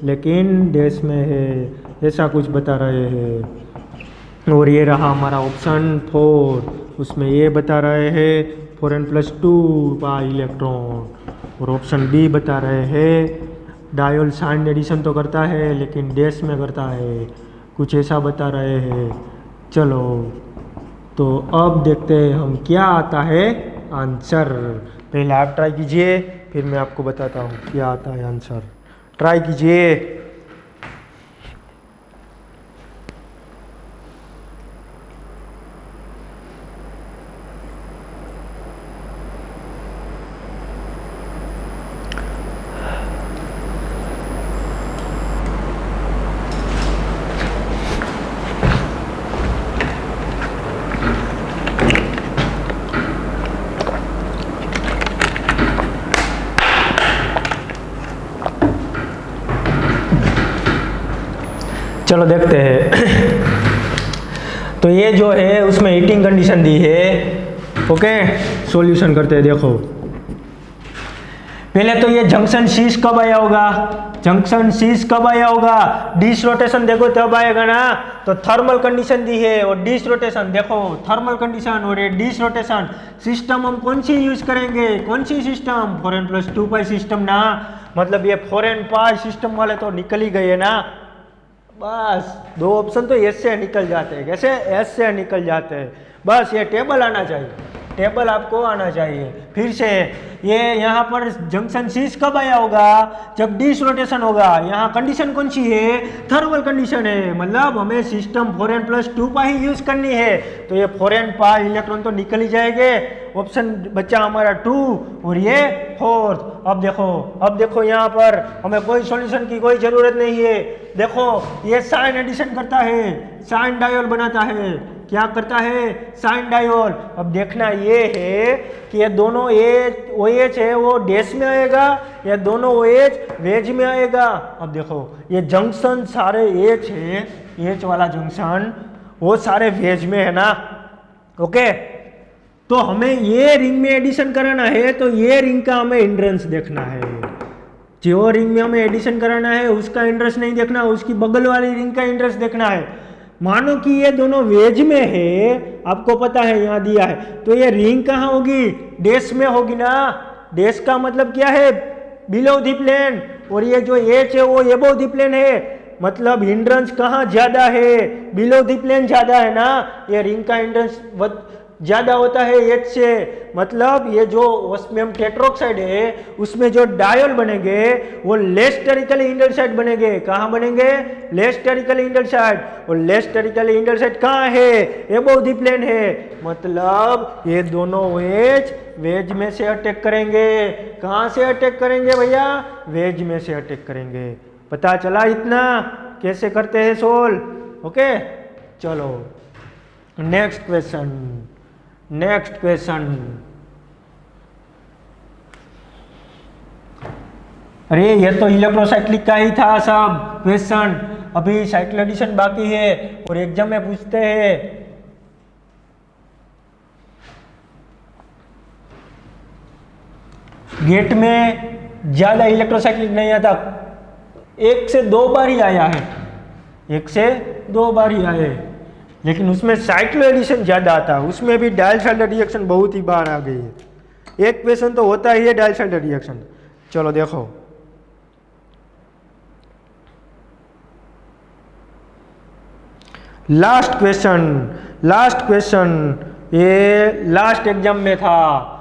लेकिन डैश में है, ऐसा कुछ बता रहे हैं। और ये रहा हमारा ऑप्शन 4, उसमें ये बता रहे हैं 4n+2 पाई इलेक्ट्रॉन। और ऑप्शन बी बता रहे हैं डायोल साइन एडिशन तो करता है लेकिन डैश में करता है, कुछ ऐसा बता रहे हैं। चलो तो अब देखते हैं हम क्या आता है आंसर। पहले आप ट्राई कीजिए, फिर मैं आपको बताता हूँ क्या आता है आंसर। ट्राई कीजिए। चलो देखते हैं। तो ये जो है उसमें हीटिंग कंडीशन दी है, ओके सॉल्यूशन करते हैं। देखो पहले तो ये जंक्शन शीश कब आया होगा, जंक्शन शीश कब आया होगा, डिस रोटेशन देखो तब आएगा ना। तो थर्मल कंडीशन दी है और डिस रोटेशन, देखो थर्मल कंडीशन और ये डिस रोटेशन। सिस्टम हम कौन सी यूज करेंगे, कौन सी सिस्टम, 4n+2 पाई सिस्टम ना। मतलब ये 4n पाई सिस्टम वाले तो निकल ही गए ना। बस दो ऑप्शन तो एस से निकल जाते हैं, कैसे एस से निकल जाते हैं। बस ये टेबल आना चाहिए, टेबल आपको आना चाहिए। फिर से ये यहाँ पर जंक्शन शीश कब आया होगा, जब डिस रोटेशन होगा। यहाँ कंडीशन कौन सी है, थर्मल कंडीशन है। मतलब हमें सिस्टम 4n+2 पाई ही यूज करनी है, तो ये 4n पाई इलेक्ट्रॉन तो निकल ही जाएंगे। ऑप्शन बचा हमारा 2 और ये 4। अब देखो यहाँ पर हमें कोई सॉल्यूशन की कोई जरूरत नहीं है। देखो ये साइन एडिशन करता है, साइन डायोल बनाता है। क्या करता है, साइन डायोल। अब देखना ये है कि ये दोनों एच ओ एच है वो डैश में आएगा या दोनों ओ एच वेज में आएगा। अब देखो ये जंक्शन सारे एच है, एच वाला जंक्शन वो सारे वेज में है ना, ओके। तो हमें ये रिंग में एडिशन कराना है, तो ये रिंग का हमें इंड्रेंस देखना है। जो रिंग में हमें एडिशन कराना है उसका इंड्रेंस नहीं देखना, उसकी बगल वाली रिंग का इंड्रेंस देखना है। मानो कि ये दोनों वेज में है, आपको पता है यहाँ दिया है, तो ये रिंग कहाँ होगी, डैश में होगी ना। डैश का मतलब क्या है, बिलो द प्लेन, और ये जो एच है वो एबो द प्लेन है। मतलब हिंड्रेंस कहाँ ज्यादा है, बिलो द प्लेन ज्यादा है ना। ये रिंग का हिंड्रेंस ज्यादा होता है एच से। मतलब ये जो ऑस्मियम टेट्रोक्साइड है उसमें जो डायोल बनेंगे वो लेस स्टेरिकली इंडल साइड बनेंगे। कहाँ बनेंगे, लेस स्टेरिकली इंडल साइड। और लेस स्टेरिकली इंडल साइड कहाँ है, एबोव द प्लेन है। मतलब ये दोनों वेज में से अटैक करेंगे। कहाँ से अटैक करेंगे भैया, वेज में से अटैक करेंगे। पता चला इतना कैसे करते हैं सोल्व, ओके। चलो नेक्स्ट क्वेश्चन। अरे ये तो इलेक्ट्रोसाइक्लिक का ही था सब क्वेश्चन, अभी साइक्ल एडिशन बाकी है और एग्जाम में पूछते हैं। गेट में ज्यादा इलेक्ट्रोसाइक्लिक नहीं आता, 1 से 2 बार ही आया है, 1 से 2 बार ही आए, लेकिन उसमें साइक्लो एडिशन ज्यादा आता है। उसमें भी डायल्साइडर रिएक्शन बहुत ही बार आ गई है। एक क्वेश्चन तो होता ही है डायल्साइडर रिएक्शन। चलो देखो लास्ट क्वेश्चन ये लास्ट एग्जाम में था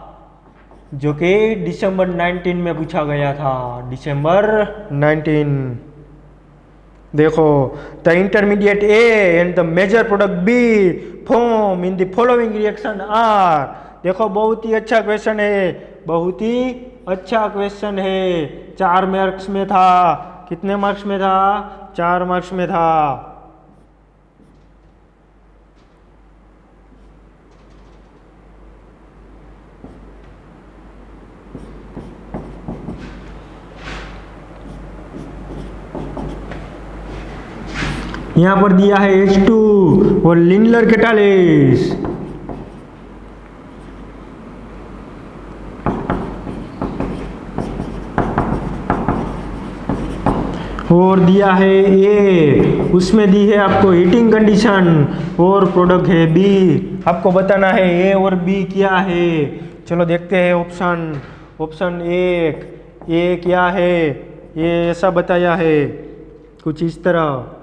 जो कि दिसंबर 19 में पूछा गया था, दिसंबर 19। देखो, the intermediate A and the major product B form in the following reaction are. देखो, बहुत ही अच्छा क्वेश्चन है, बहुत ही अच्छा क्वेश्चन है। 4 मार्क्स में था। कितने मार्क्स में था? 4 मार्क्स में था। यहां पर दिया है H2 और लिंडलर कैटालिस, और दिया है ए, उसमें दी है आपको हीटिंग कंडीशन और प्रोडक्ट है बी। आपको बताना है ए और बी क्या है। चलो देखते हैं ऑप्शन 1 ए क्या है। ये ऐसा बताया है कुछ इस तरह।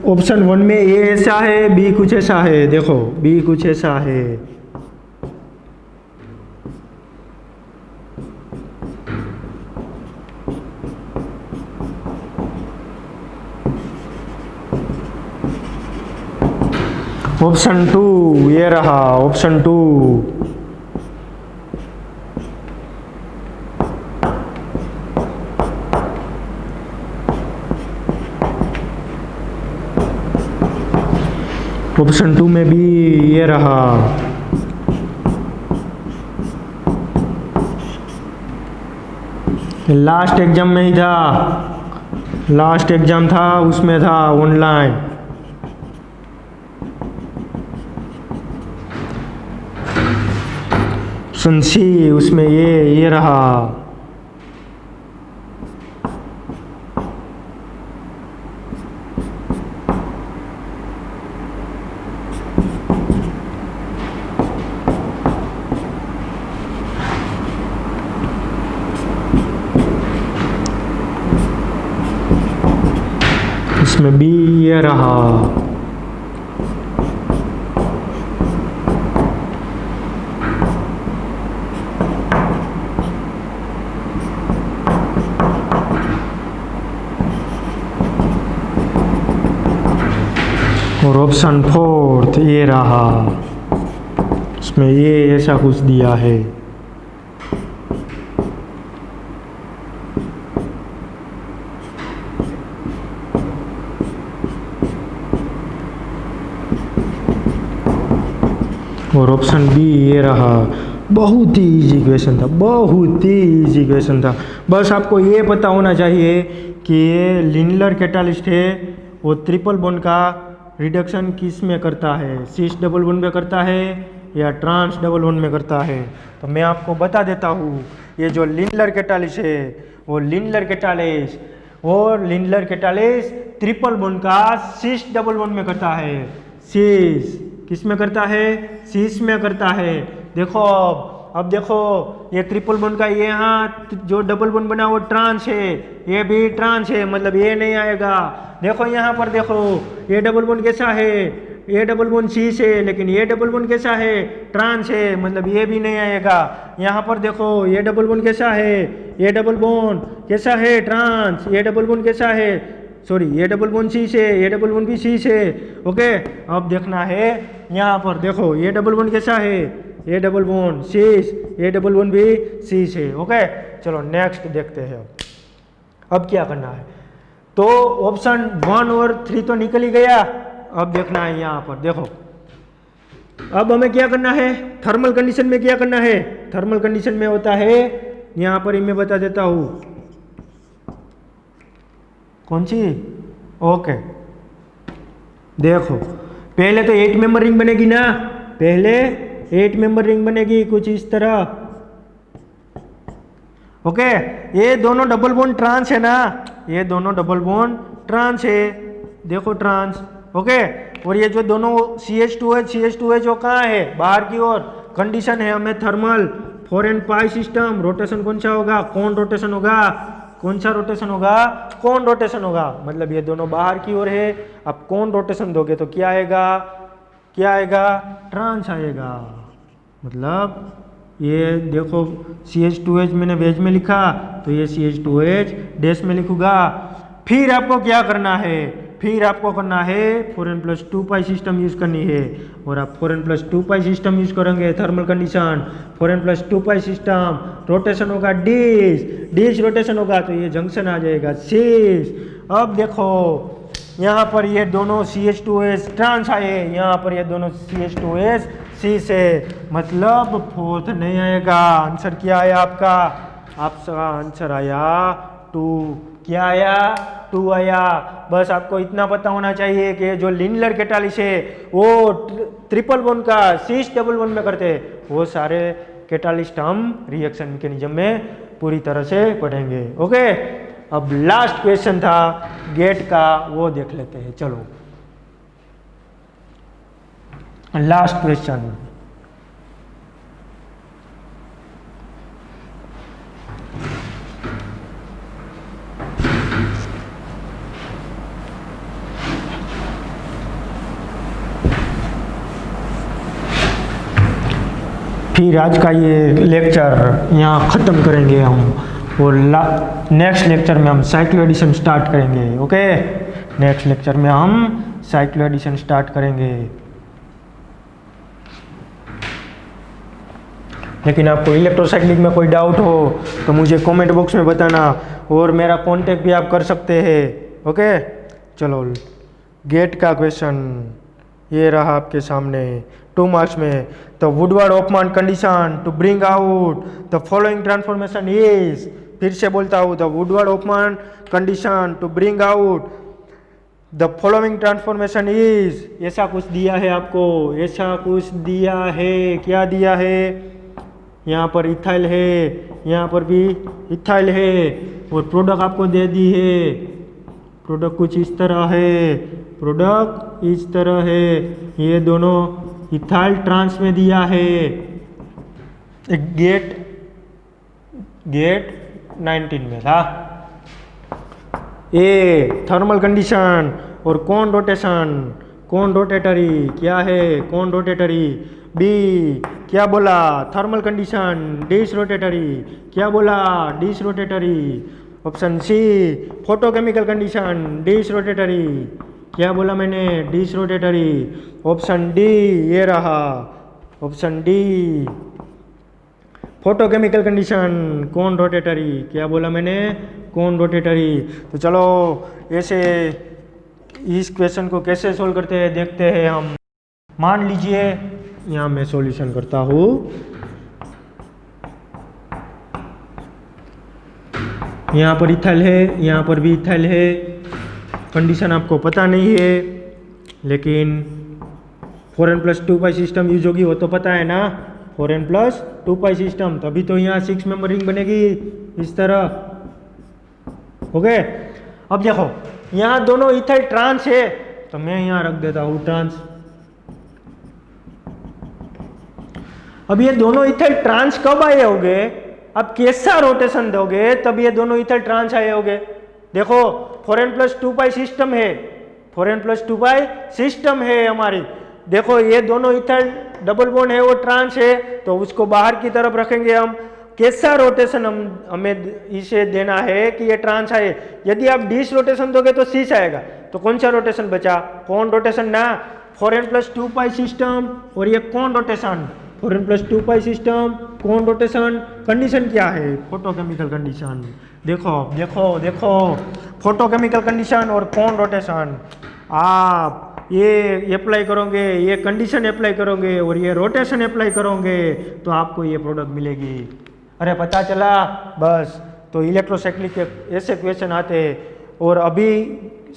ऑप्शन 1 में ए ऐसा है, बी कुछ ऐसा है। देखो, बी कुछ ऐसा है। ऑप्शन 2 ये रहा, ऑप्शन 2। ऑप्शन 2 में भी ये रहा। लास्ट एग्जाम में ही था, लास्ट एग्जाम था उसमें था ऑनलाइन। ऑप्शन सी उसमें ये रहा। इसमें भी ये रहा। और ऑप्शन 4 ये रहा, इसमें ये ऐसा कुछ दिया है। और ऑप्शन बी ये रहा। बहुत ही इजी क्वेश्चन था, बहुत ही इजी क्वेश्चन था। बस आपको ये पता होना चाहिए कि ये लिंडलर कैटालिस्ट है, वो ट्रिपल बॉन्ड का रिडक्शन किस में करता है, सिस डबल बॉन्ड में करता है या ट्रांस डबल बॉन्ड में करता है। तो मैं आपको बता देता हूँ, ये जो लिंडलर कैटालिस्ट है वो लिंडलर कैटालिस्ट ट्रिपल बॉन्ड का सिस डबल बॉन्ड में करता है। सिस किस में करता है? सिस में करता है। देखो, अब देखो, ये ट्रिपल बॉन्ड का ये यहाँ जो डबल बॉन्ड बना वो ट्रांस है, ये भी ट्रांस है, मतलब ये नहीं आएगा। देखो यहाँ पर देखो, ये डबल बॉन्ड कैसा है? ये डबल बॉन्ड सिस है, लेकिन ये डबल बॉन्ड कैसा है? ट्रांस है, मतलब ये भी नहीं आएगा। यहाँ पर देखो, ये डबल बॉन्ड कैसा है? ये डबल बॉन्ड कैसा है? ट्रांस। ये डबल बॉन्ड कैसा है? सॉरी, ये डबल बॉन्ड सिस है, ये डबल बॉन्ड भी सिस है। ओके, अब देखना है यहाँ पर देखो, ये डबल बॉन्ड कैसा है? ये डबल बॉन्ड सिस, ये डबल बॉन्ड भी सिस है। ओके, चलो नेक्स्ट देखते हैं। अब क्या करना है? तो ऑप्शन 1 और 3 तो निकल ही गया। अब देखना है यहाँ पर देखो, अब हमें क्या करना है? थर्मल कंडीशन में क्या करना है? थर्मल कंडीशन में होता है, यहाँ पर ही मैं बता देता हूँ कौन सी। ओके, देखो, पहले तो 8 मेंबर रिंग बनेगी ना, पहले 8 मेंबर रिंग बनेगी कुछ इस तरह। ओके, ये दोनों डबल बॉन्ड ट्रांस है ना, ये दोनों डबल बॉन्ड ट्रांस है, देखो ट्रांस। ओके, और ये जो दोनों CH2H वो कहाँ है? बाहर की ओर। कंडीशन है हमें थर्मल 4n पाई सिस्टम। रोटेशन कौन सा होगा? कौन रोटेशन होगा? कौन सा रोटेशन होगा, कौन रोटेशन होगा, मतलब ये दोनों बाहर की ओर है। अब कौन रोटेशन दोगे तो क्या आएगा, क्या आएगा, ट्रांस आएगा। मतलब ये देखो CH2H मैंने वेज में लिखा तो ये CH2H डैश में लिखूंगा। फिर आपको क्या करना है, फिर आपको करना है 4n+2 सिस्टम यूज करनी है। और आप 4n+2 सिस्टम यूज करेंगे, thermal condition 4n+2 system, rotation होगा डिश रोटेशन होगा तो ये जंक्शन आ जाएगा शीश। अब देखो यहाँ पर ये दोनों CH2S ट्रांस आए, यहाँ पर ये दोनों CH2S शीश है, मतलब फोर्थ नहीं आएगा। आंसर क्या आया आपका, आंसर आया 2। क्या आया, 2 आया। बस आपको इतना पता होना चाहिए कि जो लिनियर कैटालिसिस है वो ट्रिपल बॉन्ड का शीश डबल बॉन्ड में करते हैं, वो सारे कैटालिस्ट हम रिएक्शन मैकेनिज्म में पूरी तरह से पढ़ेंगे। ओके, अब लास्ट क्वेश्चन था गेट का, वो देख लेते हैं। चलो लास्ट क्वेश्चन, फिर आज का ये लेक्चर यहाँ ख़त्म करेंगे हम, और नेक्स्ट लेक्चर में हम साइक्लो एडिशन स्टार्ट करेंगे। ओके, नेक्स्ट लेक्चर में हम साइक्लो एडिशन स्टार्ट करेंगे। लेकिन आपको इलेक्ट्रोसाइक्लिक में कोई डाउट हो तो मुझे कमेंट बॉक्स में बताना, और मेरा कांटेक्ट भी आप कर सकते हैं। ओके, चलो गेट का क्वेश्चन ये रहा आपके सामने 2 मार्क्स में। The Woodward Hoffmann condition to bring out the following transformation is, फिर से बोलता हूँ, the Woodward Hoffmann condition to bring out the following transformation is, ऐसा कुछ दिया है आपको, ऐसा कुछ दिया है। क्या दिया है, यहाँ पर इथाइल है, यहाँ पर भी इथाइल है, और प्रोडक्ट आपको दे दी है। प्रोडक्ट कुछ इस तरह है, प्रोडक्ट इस तरह है, ये दोनों इथाइल ट्रांस में दिया है। गेट 19 में था। ए थर्मल कंडीशन और कौन रोटेशन, कौन रोटेटरी, क्या है कौन रोटेटरी। बी क्या बोला, थर्मल कंडीशन डिश रोटेटरी, क्या बोला disrotatory. Option C photochemical condition disrotatory, क्या बोला मैंने डिश रोटेटरी। ऑप्शन डी ये रहा, option D photochemical condition conrotatory, क्या बोला मैंने कौन रोटेटरी। तो चलो ऐसे इस क्वेश्चन को कैसे सोल्व करते हैं देखते हैं हम। मान लीजिए यहाँ मैं सॉल्यूशन करता हूँ। यहाँ पर इथाइल है, यहाँ पर भी इथाइल है। कंडीशन आपको पता नहीं है, लेकिन 4n+2 सिस्टम यूज होगी, वो तो पता है ना। 4n+2 सिस्टम, तभी तो यहाँ 6 मेंबर रिंग बनेगी इस तरह। ओके, अब देखो यहाँ दोनों इथाइल ट्रांस है, तो मैं यहाँ रख देता हूँ ट्रांस। अब ये दोनों इथाइल ट्रांस कब आए होंगे, अब कैसा रोटेशन दोगे तब ये दोनों इथाइल ट्रांस आए होंगे। देखो 4n+2 सिस्टम है, 4n+2 सिस्टम है हमारी। देखो ये दोनों इथाइल डबल बॉन्ड है, वो ट्रांस है, तो उसको बाहर की तरफ रखेंगे हम। कैसा रोटेशन हमें इसे देना है कि ये ट्रांस आए। यदि आप डिश रोटेशन दोगे तो शीश आएगा, तो कौन सा रोटेशन बचा, कौन रोटेशन ना। 4n+2 सिस्टम और ये कौन रोटेशन, 4n+2 सिस्टम कौन रोटेशन। कंडीशन क्या है, फोटोकेमिकल कंडीशन। देखो देखो देखो, फोटोकेमिकल कंडीशन और कौन रोटेशन। आप ये अप्लाई करोगे, ये कंडीशन अप्लाई करोगे और ये रोटेशन अप्लाई करोगे, तो आपको ये प्रोडक्ट मिलेगी। अरे पता चला बस। तो इलेक्ट्रोसाइक्लिक के ऐसे क्वेश्चन आते हैं। और अभी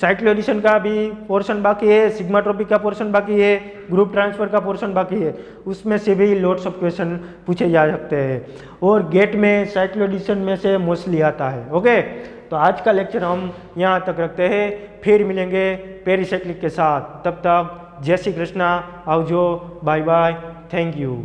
साइक्लो एडिशन का भी पोर्शन बाकी है, सिग्माट्रोपिक का पोर्शन बाकी है, ग्रुप ट्रांसफर का पोर्शन बाकी है, उसमें से भी लोट्स ऑफ क्वेश्चन पूछे जा सकते हैं। और गेट में साइक्लो एडिशन में से मोस्टली आता है। ओके, तो आज का लेक्चर हम यहाँ तक रखते हैं, फिर मिलेंगे पेरिसाइक्लिक के साथ। तब तक जय श्री कृष्णा, आवजो, बाय बाय, थैंक यू।